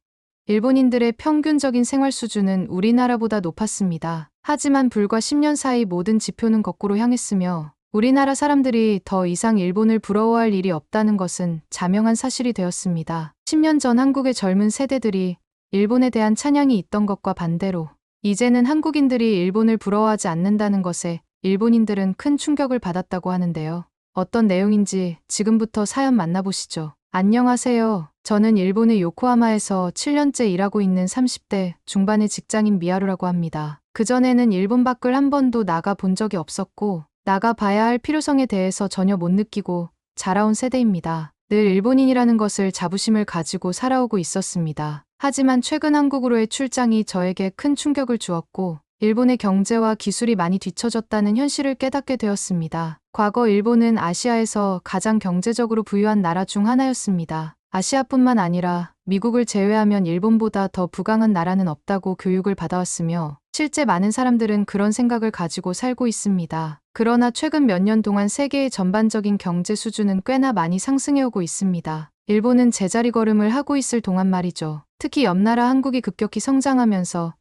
일본인들의 평균적인 생활 수준은 우리나라보다 높았습니다. 하지만 불과 10년 사이 모든 지표는 거꾸로 향했으며 우리나라 사람들이 더 이상 일본을 부러워할 일이 없다는 것은 자명한 사실이 되었습니다. 10년 전 한국의 젊은 세대들이 일본에 대한 찬양이 있던 것과 반대로 이제는 한국인들이 일본을 부러워하지 않는다는 것에 일본인들은 큰 충격을 받았다고 하는데요. 어떤 내용인지 지금부터 사연 만나보시죠. 안녕하세요. 저는 일본의 요코하마에서 7년째 일하고 있는 30대 중반의 직장인 미하루라고 합니다. 그전에는 일본 밖을 한 번도 나가 본 적이 없었고 나가 봐야 할 필요성에 대해서 전혀 못 느끼고 자라온 세대입니다. 늘 일본인이라는 것을 자부심을 가지고 살아오고 있었습니다. 하지만 최근 한국으로의 출장이 저에게 큰 충격을 주었고 일본의 경제와 기술이 많이 뒤처졌다는 현실을 깨닫게 되었습니다. 과거 일본은 아시아에서 가장 경제적으로 부유한 나라 중 하나였습니다. 아시아뿐만 아니라 미국을 제외하면 일본보다 더 부강한 나라는 없다고 교육을 받아왔으며 실제 많은 사람들은 그런 생각을 가지고 살고 있습니다. 그러나 최근 몇 년 동안 세계의 전반적인 경제 수준은 꽤나 많이 상승해오고 있습니다. 일본은 제자리 걸음을 하고 있을 동안 말이죠. 특히 옆나라 한국이 급격히 성장하면서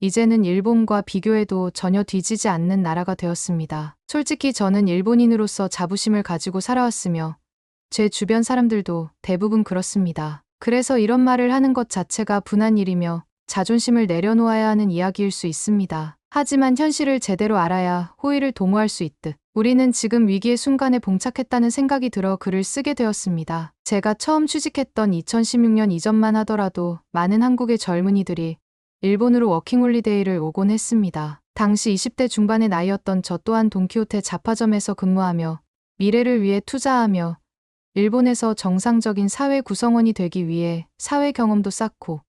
이제는 일본과 비교해도 전혀 뒤지지 않는 나라가 되었습니다. 솔직히 저는 일본인으로서 자부심을 가지고 살아왔으며 제 주변 사람들도 대부분 그렇습니다. 그래서 이런 말을 하는 것 자체가 분한 일이며 자존심을 내려놓아야 하는 이야기일 수 있습니다. 하지만 현실을 제대로 알아야 호의를 도모할 수 있듯 우리는 지금 위기의 순간에 봉착했다는 생각이 들어 글을 쓰게 되었습니다. 제가 처음 취직했던 2016년 이전만 하더라도 많은 한국의 젊은이들이 일본으로 워킹홀리데이를 오곤 했습니다. 당시 20대 중반의 나이였던 저 또한 돈키호테 잡화점에서 근무하며 미래를 위해 투자하며 일본에서 정상적인 사회 구성원이 되기 위해 사회 경험도 쌓고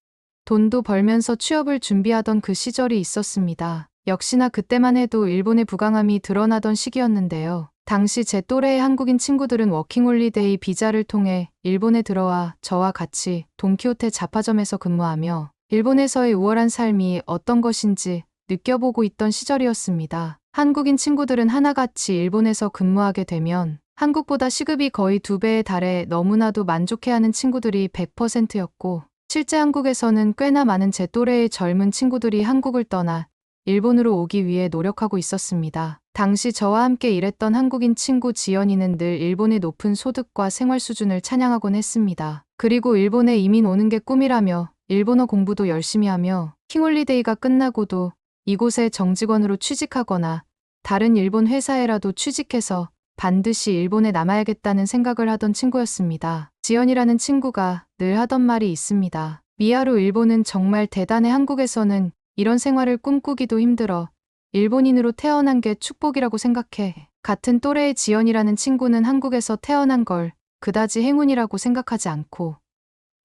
돈도 벌면서 취업을 준비하던 그 시절이 있었습니다. 역시나 그때만 해도 일본의 부강함이 드러나던 시기였는데요. 당시 제 또래의 한국인 친구들은 워킹홀리데이 비자를 통해 일본에 들어와 저와 같이 돈키호테 잡화점에서 근무하며 일본에서의 우월한 삶이 어떤 것인지 느껴보고 있던 시절이었습니다. 한국인 친구들은 하나같이 일본에서 근무하게 되면 한국보다 시급이 거의 2배에 달해 너무나도 만족해하는 친구들이 100%였고 실제 한국에서는 꽤나 많은 제 또래의 젊은 친구들이 한국을 떠나 일본으로 오기 위해 노력하고 있었습니다. 당시 저와 함께 일했던 한국인 친구 지연이는 늘 일본의 높은 소득과 생활 수준을 찬양하곤 했습니다. 그리고 일본에 이민 오는 게 꿈이라며 일본어 공부도 열심히 하며 킹홀리데이가 끝나고도 이곳에 정직원으로 취직하거나 다른 일본 회사에라도 취직해서 반드시 일본에 남아야겠다는 생각을 하던 친구였습니다. 지연이라는 친구가 늘 하던 말이 있습니다. 미하루, 일본은 정말 대단해. 한국에서는 이런 생활을 꿈꾸기도 힘들어. 일본인으로 태어난 게 축복이라고 생각해. 같은 또래의 지연이라는 친구는 한국에서 태어난 걸 그다지 행운이라고 생각하지 않고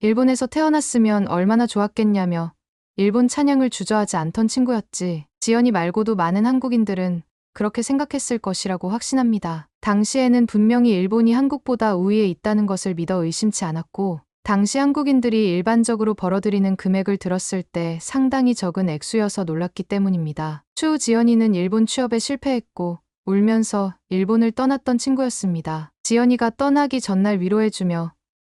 일본에서 태어났으면 얼마나 좋았겠냐며 일본 찬양을 주저하지 않던 친구였지. 지연이 말고도 많은 한국인들은 그렇게 생각했을 것이라고 확신합니다. 당시에는 분명히 일본이 한국보다 우위에 있다는 것을 믿어 의심치 않았고 당시 한국인들이 일반적으로 벌어들이는 금액을 들었을 때 상당히 적은 액수여서 놀랐기 때문입니다. 추후 지연이는 일본 취업에 실패했고 울면서 일본을 떠났던 친구였습니다. 지연이가 떠나기 전날 위로해주며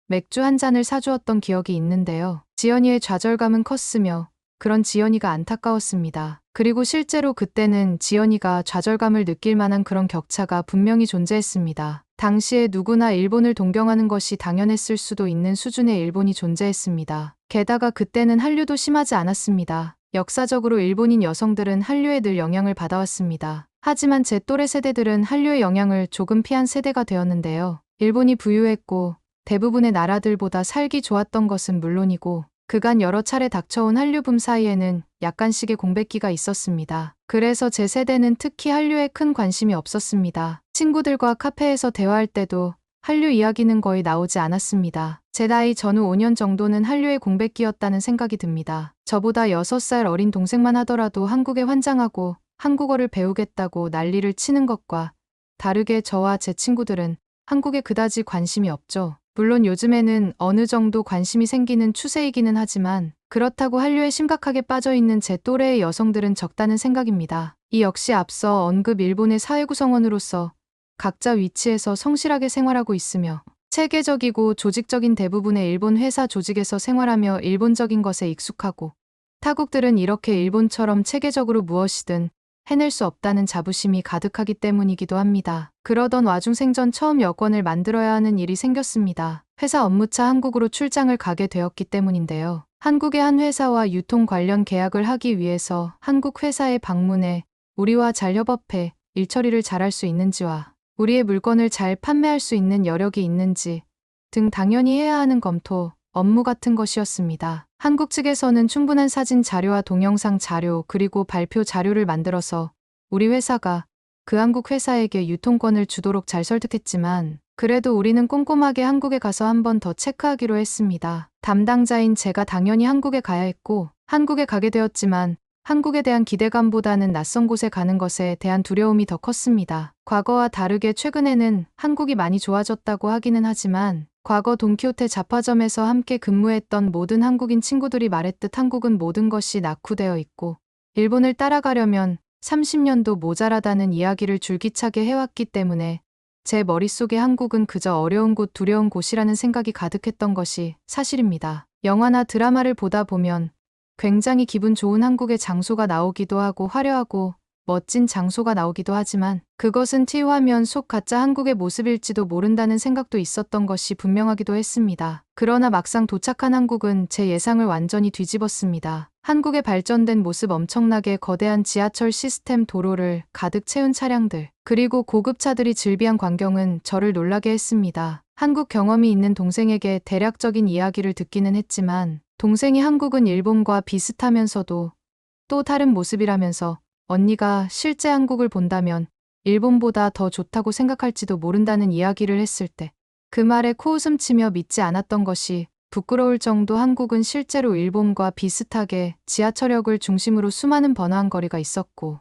맥주 한 잔을 사주었던 기억이 있는데요. 지연이의 좌절감은 컸으며 그런 지연이가 안타까웠습니다. 그리고 실제로 그때는 지연이가 좌절감을 느낄 만한 그런 격차가 분명히 존재했습니다. 당시에 누구나 일본을 동경하는 것이 당연했을 수도 있는 수준의 일본이 존재했습니다. 게다가 그때는 한류도 심하지 않았습니다. 역사적으로 일본인 여성들은 한류에 늘 영향을 받아왔습니다. 하지만 제 또래 세대들은 한류의 영향을 조금 피한 세대가 되었는데요. 일본이 부유했고 대부분의 나라들보다 살기 좋았던 것은 물론이고 그간 여러 차례 닥쳐온 한류 붐 사이에는 약간씩의 공백기가 있었습니다. 그래서 제 세대는 특히 한류에 큰 관심이 없었습니다. 친구들과 카페에서 대화할 때도 한류 이야기는 거의 나오지 않았습니다. 제 나이 전후 5년 정도는 한류의 공백기였다는 생각이 듭니다. 저보다 6살 어린 동생만 하더라도 한국에 환장하고 한국어를 배우겠다고 난리를 치는 것과 다르게 저와 제 친구들은 한국에 그다지 관심이 없죠. 물론 요즘에는 어느 정도 관심이 생기는 추세이기는 하지만 그렇다고 한류에 심각하게 빠져 있는 제 또래의 여성들은 적다는 생각입니다. 이 역시 앞서 언급 일본의 사회 구성원으로서 각자 위치에서 성실하게 생활하고 있으며 체계적이고 조직적인 대부분의 일본 회사 조직에서 생활하며 일본적인 것에 익숙하고 타국들은 이렇게 일본처럼 체계적으로 무엇이든 해낼 수 없다는 자부심이 가득하기 때문이기도 합니다. 그러던 와중 생전 처음 여권을 만들어야 하는 일이 생겼습니다. 회사 업무차 한국으로 출장을 가게 되었기 때문인데요. 한국의 한 회사와 유통 관련 계약을 하기 위해서 한국 회사에 방문해 우리와 잘 협업해 일처리를 잘할 수 있는지와 우리의 물건을 잘 판매할 수 있는 여력이 있는지 등 당연히 해야 하는 검토, 업무 같은 것이었습니다. 한국 측에서는 충분한 사진 자료와 동영상 자료 그리고 발표 자료를 만들어서 우리 회사가 그 한국 회사에게 유통권을 주도록 잘 설득했지만 그래도 우리는 꼼꼼하게 한국에 가서 한 번 더 체크하기로 했습니다. 담당자인 제가 당연히 한국에 가야 했고 한국에 가게 되었지만 한국에 대한 기대감보다는 낯선 곳에 가는 것에 대한 두려움이 더 컸습니다. 과거와 다르게 최근에는 한국이 많이 좋아졌다고 하기는 하지만 과거 돈키호테 잡화점에서 함께 근무했던 모든 한국인 친구들이 말했듯 한국은 모든 것이 낙후되어 있고 일본을 따라가려면 30년도 모자라다는 이야기를 줄기차게 해왔기 때문에 제 머릿속에 한국은 그저 어려운 곳, 두려운 곳이라는 생각이 가득했던 것이 사실입니다. 영화나 드라마를 보다 보면 굉장히 기분 좋은 한국의 장소가 나오기도 하고 화려하고 멋진 장소가 나오기도 하지만 그것은 티화면 속 가짜 한국의 모습일지도 모른다는 생각도 있었던 것이 분명하기도 했습니다. 그러나 막상 도착한 한국은 제 예상을 완전히 뒤집었습니다. 한국의 발전된 모습, 엄청나게 거대한 지하철 시스템, 도로를 가득 채운 차량들, 그리고 고급차들이 즐비한 광경은 저를 놀라게 했습니다. 한국 경험이 있는 동생에게 대략적인 이야기를 듣기는 했지만 동생이 한국은 일본과 비슷하면서도 또 다른 모습이라면서 언니가 실제 한국을 본다면 일본보다 더 좋다고 생각할지도 모른다는 이야기를 했을 때 그 말에 코웃음 치며 믿지 않았던 것이 부끄러울 정도 한국은 실제로 일본과 비슷하게 지하철역을 중심으로 수많은 번화한 거리가 있었고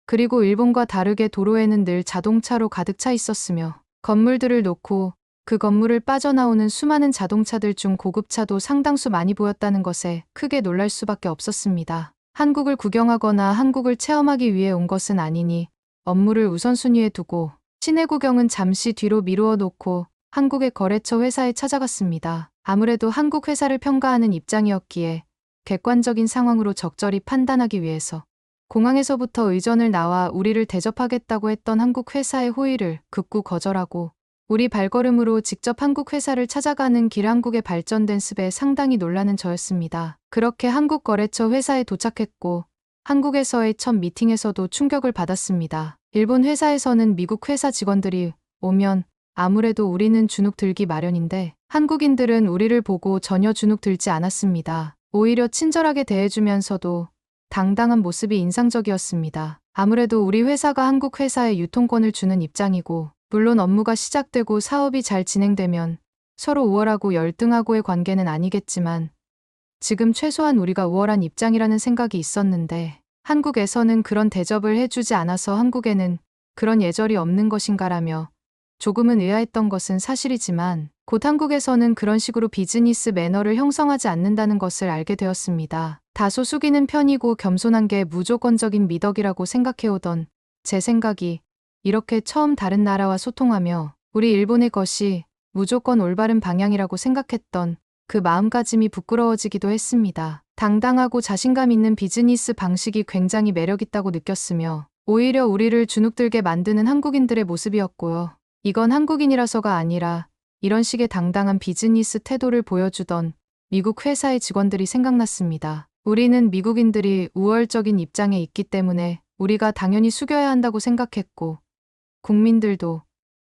그리고 일본과 다르게 도로에는 늘 자동차로 가득 차 있었으며 건물들을 놓고 그 건물을 빠져나오는 수많은 자동차들 중 고급차도 상당수 많이 보였다는 것에 크게 놀랄 수밖에 없었습니다. 한국을 구경하거나 한국을 체험하기 위해 온 것은 아니니 업무를 우선순위에 두고 시내 구경은 잠시 뒤로 미루어 놓고 한국의 거래처 회사에 찾아갔습니다. 아무래도 한국 회사를 평가하는 입장이었기에 객관적인 상황으로 적절히 판단하기 위해서 공항에서부터 의전을 나와 우리를 대접하겠다고 했던 한국 회사의 호의를 극구 거절하고 우리 발걸음으로 직접 한국 회사를 찾아가는 길 한국의 발전된 습에 상당히 놀라는 저였습니다. 그렇게 한국 거래처 회사에 도착했고 한국에서의 첫 미팅에서도 충격을 받았습니다. 일본 회사에서는 미국 회사 직원들이 오면 아무래도 우리는 주눅 들기 마련인데 한국인들은 우리를 보고 전혀 주눅 들지 않았습니다. 오히려 친절하게 대해주면서도 당당한 모습이 인상적이었습니다. 아무래도 우리 회사가 한국 회사에 유통권을 주는 입장이고 물론 업무가 시작되고 사업이 잘 진행되면 서로 우월하고 열등하고의 관계는 아니겠지만 지금 최소한 우리가 우월한 입장이라는 생각이 있었는데 한국에서는 그런 대접을 해주지 않아서 한국에는 그런 예절이 없는 것인가라며 조금은 의아했던 것은 사실이지만 곧 한국에서는 그런 식으로 비즈니스 매너를 형성하지 않는다는 것을 알게 되었습니다. 다소 숙이는 편이고 겸손한 게 무조건적인 미덕이라고 생각해오던 제 생각이 이렇게 처음 다른 나라와 소통하며 우리 일본의 것이 무조건 올바른 방향이라고 생각했던 그 마음가짐이 부끄러워지기도 했습니다. 당당하고 자신감 있는 비즈니스 방식이 굉장히 매력있다고 느꼈으며 오히려 우리를 주눅들게 만드는 한국인들의 모습이었고요. 이건 한국인이라서가 아니라 이런 식의 당당한 비즈니스 태도를 보여주던 미국 회사의 직원들이 생각났습니다. 우리는 미국인들이 우월적인 입장에 있기 때문에 우리가 당연히 숙여야 한다고 생각했고 국민들도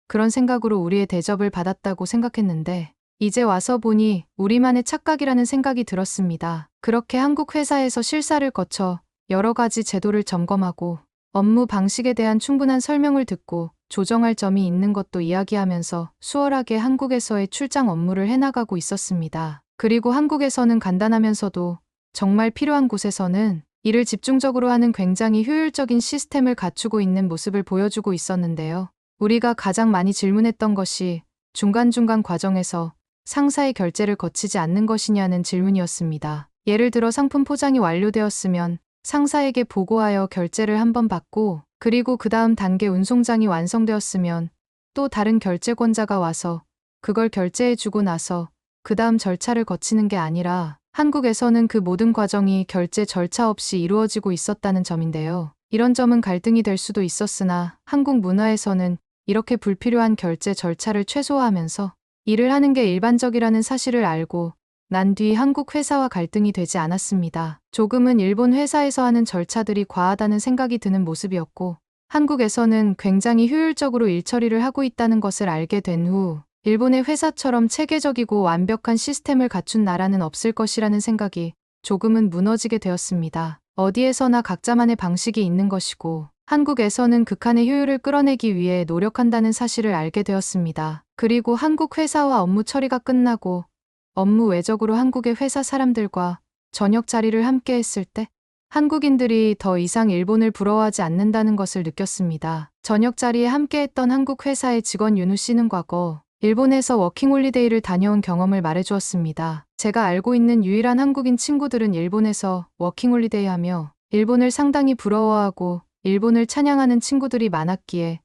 그런 생각으로 우리의 대접을 받았다고 생각했는데 이제 와서 보니 우리만의 착각이라는 생각이 들었습니다. 그렇게 한국 회사에서 실사를 거쳐 여러 가지 제도를 점검하고 업무 방식에 대한 충분한 설명을 듣고 조정할 점이 있는 것도 이야기하면서 수월하게 한국에서의 출장 업무를 해나가고 있었습니다. 그리고 한국에서는 간단하면서도 정말 필요한 곳에서는 일을 집중적으로 하는 굉장히 효율적인 시스템을 갖추고 있는 모습을 보여주고 있었는데요. 우리가 가장 많이 질문했던 것이 중간중간 과정에서 상사의 결제를 거치지 않는 것이냐는 질문이었습니다. 예를 들어 상품 포장이 완료되었으면 상사에게 보고하여 결제를 한번 받고 그리고 그 다음 단계 운송장이 완성되었으면 또 다른 결제권자가 와서 그걸 결제해주고 나서 그 다음 절차를 거치는 게 아니라 한국에서는 그 모든 과정이 결제 절차 없이 이루어지고 있었다는 점인데요. 이런 점은 갈등이 될 수도 있었으나 한국 문화에서는 이렇게 불필요한 결제 절차를 최소화하면서 일을 하는 게 일반적이라는 사실을 알고 난 뒤 한국 회사와 갈등이 되지 않았습니다. 조금은 일본 회사에서 하는 절차들이 과하다는 생각이 드는 모습이었고 한국에서는 굉장히 효율적으로 일 처리를 하고 있다는 것을 알게 된 후 일본의 회사처럼 체계적이고 완벽한 시스템을 갖춘 나라는 없을 것이라는 생각이 조금은 무너지게 되었습니다. 어디에서나 각자만의 방식이 있는 것이고 한국에서는 극한의 효율을 끌어내기 위해 노력한다는 사실을 알게 되었습니다. 그리고 한국 회사와 업무 처리가 끝나고 업무 외적으로 한국의 회사 사람들과 저녁 자리를 함께 했을 때 한국인들이 더 이상 일본을 부러워하지 않는다는 것을 느꼈습니다. 저녁 자리에 함께 했던 한국 회사의 직원 윤우 씨는 과거 일본에서 워킹홀리데이를 다녀온 경험을 말해주었습니다. 제가 알고 있는 유일한 한국인 친구들은 일본에서 워킹홀리데이 하며 일본을 상당히 부러워하고 일본을 찬양하는 친구들이 많았기에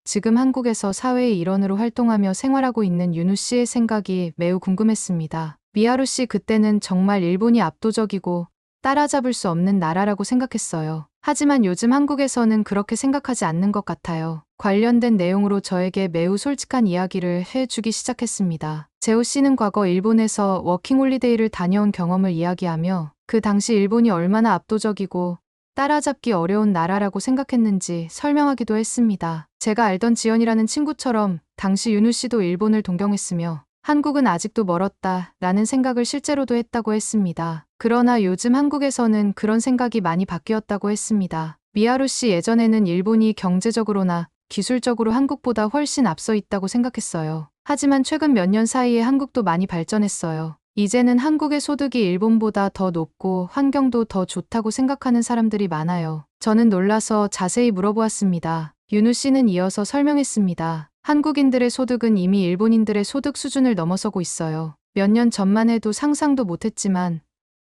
지금 한국에서 사회의 일원으로 활동하며 생활하고 있는 윤우 씨의 생각이 매우 궁금했습니다. 미하루 씨 그때는 정말 일본이 압도적이고 따라잡을 수 없는 나라라고 생각했어요. 하지만 요즘 한국에서는 그렇게 생각하지 않는 것 같아요. 관련된 내용으로 저에게 매우 솔직한 이야기를 해주기 시작했습니다. 재호 씨는 과거 일본에서 워킹홀리데이를 다녀온 경험을 이야기하며 그 당시 일본이 얼마나 압도적이고 따라잡기 어려운 나라라고 생각했는지 설명하기도 했습니다. 제가 알던 지연이라는 친구처럼 당시 윤우 씨도 일본을 동경했으며 한국은 아직도 멀었다 라는 생각을 실제로도 했다고 했습니다. 그러나 요즘 한국에서는 그런 생각이 많이 바뀌었다고 했습니다. 미하루 씨 예전에는 일본이 경제적으로나 기술적으로 한국보다 훨씬 앞서 있다고 생각했어요. 하지만 최근 몇 년 사이에 한국도 많이 발전했어요. 이제는 한국의 소득이 일본보다 더 높고 환경도 더 좋다고 생각하는 사람들이 많아요. 저는 놀라서 자세히 물어보았습니다. 윤우 씨는 이어서 설명했습니다. 한국인들의 소득은 이미 일본인들의 소득 수준을 넘어서고 있어요. 몇 년 전만 해도 상상도 못했지만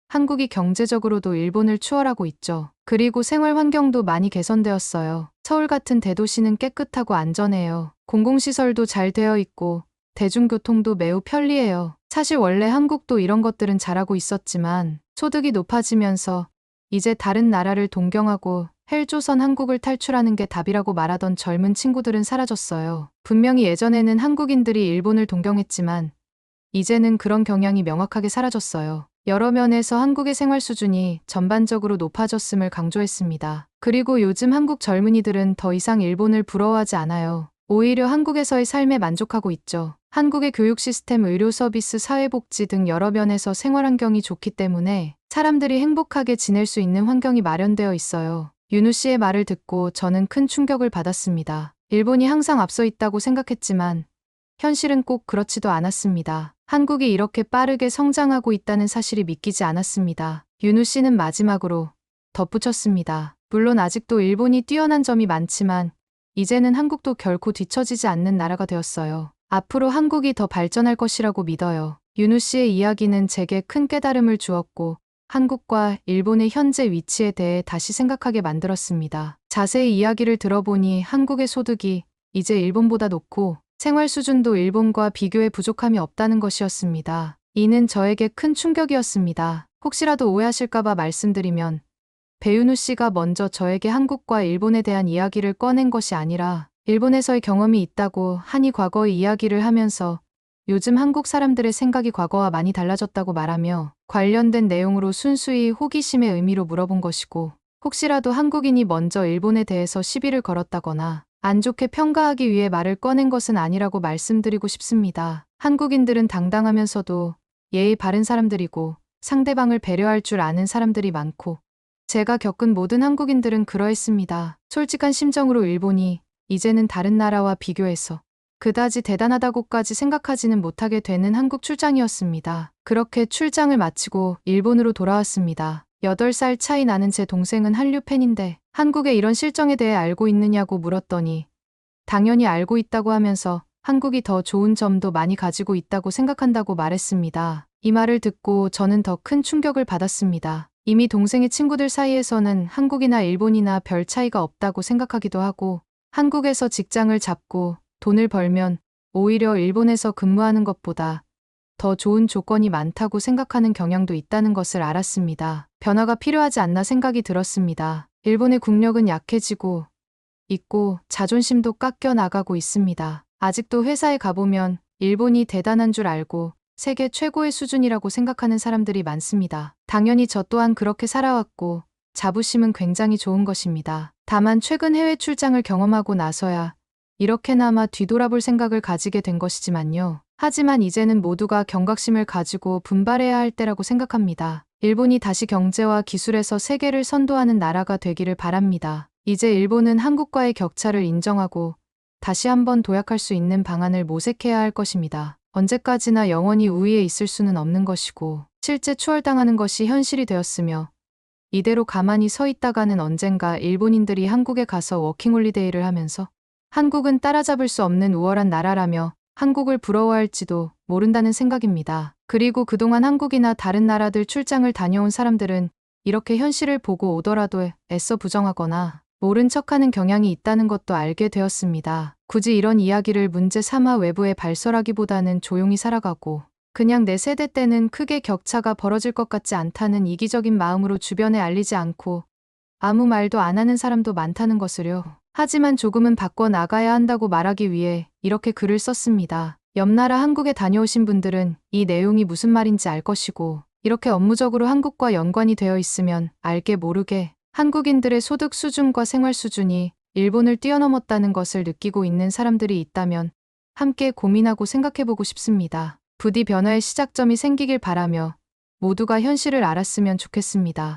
한국이 경제적으로도 일본을 추월하고 있죠. 그리고 생활 환경도 많이 개선되었어요. 서울 같은 대도시는 깨끗하고 안전해요. 공공시설도 잘 되어 있고 대중교통도 매우 편리해요. 사실 원래 한국도 이런 것들은 잘하고 있었지만 소득이 높아지면서 이제 다른 나라를 동경하고 헬조선 한국을 탈출하는 게 답이라고 말하던 젊은 친구들은 사라졌어요. 분명히 예전에는 한국인들이 일본을 동경했지만 이제는 그런 경향이 명확하게 사라졌어요. 여러 면에서 한국의 생활 수준이 전반적으로 높아졌음을 강조했습니다. 그리고 요즘 한국 젊은이들은 더 이상 일본을 부러워하지 않아요. 오히려 한국에서의 삶에 만족하고 있죠. 한국의 교육 시스템, 의료 서비스, 사회복지 등 여러 면에서 생활 환경이 좋기 때문에 사람들이 행복하게 지낼 수 있는 환경이 마련되어 있어요. 윤우 씨의 말을 듣고 저는 큰 충격을 받았습니다. 일본이 항상 앞서 있다고 생각했지만 현실은 꼭 그렇지도 않았습니다. 한국이 이렇게 빠르게 성장하고 있다는 사실이 믿기지 않았습니다. 윤우 씨는 마지막으로 덧붙였습니다. 물론 아직도 일본이 뛰어난 점이 많지만 이제는 한국도 결코 뒤처지지 않는 나라가 되었어요. 앞으로 한국이 더 발전할 것이라고 믿어요. 윤우 씨의 이야기는 제게 큰 깨달음을 주었고 한국과 일본의 현재 위치에 대해 다시 생각하게 만들었습니다. 자세히 이야기를 들어보니 한국의 소득이 이제 일본보다 높고 생활 수준도 일본과 비교해 부족함이 없다는 것이었습니다. 이는 저에게 큰 충격이었습니다. 혹시라도 오해하실까봐 말씀드리면 배윤우 씨가 먼저 저에게 한국과 일본에 대한 이야기를 꺼낸 것이 아니라 일본에서의 경험이 있다고 하니 과거의 이야기를 하면서 요즘 한국 사람들의 생각이 과거와 많이 달라졌다고 말하며 관련된 내용으로 순수히 호기심의 의미로 물어본 것이고 혹시라도 한국인이 먼저 일본에 대해서 시비를 걸었다거나 안 좋게 평가하기 위해 말을 꺼낸 것은 아니라고 말씀드리고 싶습니다. 한국인들은 당당하면서도 예의 바른 사람들이고 상대방을 배려할 줄 아는 사람들이 많고 제가 겪은 모든 한국인들은 그러했습니다. 솔직한 심정으로 일본이 이제는 다른 나라와 비교해서 그다지 대단하다고까지 생각하지는 못하게 되는 한국 출장이었습니다. 그렇게 출장을 마치고 일본으로 돌아왔습니다. 8살 차이 나는 제 동생은 한류 팬인데 한국의 이런 실정에 대해 알고 있느냐고 물었더니 당연히 알고 있다고 하면서 한국이 더 좋은 점도 많이 가지고 있다고 생각한다고 말했습니다. 이 말을 듣고 저는 더 큰 충격을 받았습니다. 이미 동생의 친구들 사이에서는 한국이나 일본이나 별 차이가 없다고 생각하기도 하고 한국에서 직장을 잡고 돈을 벌면 오히려 일본에서 근무하는 것보다 더 좋은 조건이 많다고 생각하는 경향도 있다는 것을 알았습니다. 변화가 필요하지 않나 생각이 들었습니다. 일본의 국력은 약해지고 있고 자존심도 깎여 나가고 있습니다. 아직도 회사에 가보면 일본이 대단한 줄 알고 세계 최고의 수준이라고 생각하는 사람들이 많습니다. 당연히 저 또한 그렇게 살아왔고 자부심은 굉장히 좋은 것입니다. 다만 최근 해외 출장을 경험하고 나서야 이렇게나마 뒤돌아볼 생각을 가지게 된 것이지만요. 하지만 이제는 모두가 경각심을 가지고 분발해야 할 때라고 생각합니다. 일본이 다시 경제와 기술에서 세계를 선도하는 나라가 되기를 바랍니다. 이제 일본은 한국과의 격차를 인정하고 다시 한번 도약할 수 있는 방안을 모색해야 할 것입니다. 언제까지나 영원히 우위에 있을 수는 없는 것이고 실제 추월당하는 것이 현실이 되었으며 이대로 가만히 서 있다가는 언젠가 일본인들이 한국에 가서 워킹홀리데이를 하면서 한국은 따라잡을 수 없는 우월한 나라라며 한국을 부러워할지도 모른다는 생각입니다. 그리고 그동안 한국이나 다른 나라들 출장을 다녀온 사람들은 이렇게 현실을 보고 오더라도 애써 부정하거나 모른 척하는 경향이 있다는 것도 알게 되었습니다. 굳이 이런 이야기를 문제 삼아 외부에 발설하기보다는 조용히 살아가고 그냥 내 세대 때는 크게 격차가 벌어질 것 같지 않다는 이기적인 마음으로 주변에 알리지 않고 아무 말도 안 하는 사람도 많다는 것을요. 하지만 조금은 바꿔 나가야 한다고 말하기 위해 이렇게 글을 썼습니다. 옆나라 한국에 다녀오신 분들은 이 내용이 무슨 말인지 알 것이고 이렇게 업무적으로 한국과 연관이 되어 있으면 알게 모르게 한국인들의 소득 수준과 생활 수준이 일본을 뛰어넘었다는 것을 느끼고 있는 사람들이 있다면 함께 고민하고 생각해보고 싶습니다. 부디 변화의 시작점이 생기길 바라며 모두가 현실을 알았으면 좋겠습니다.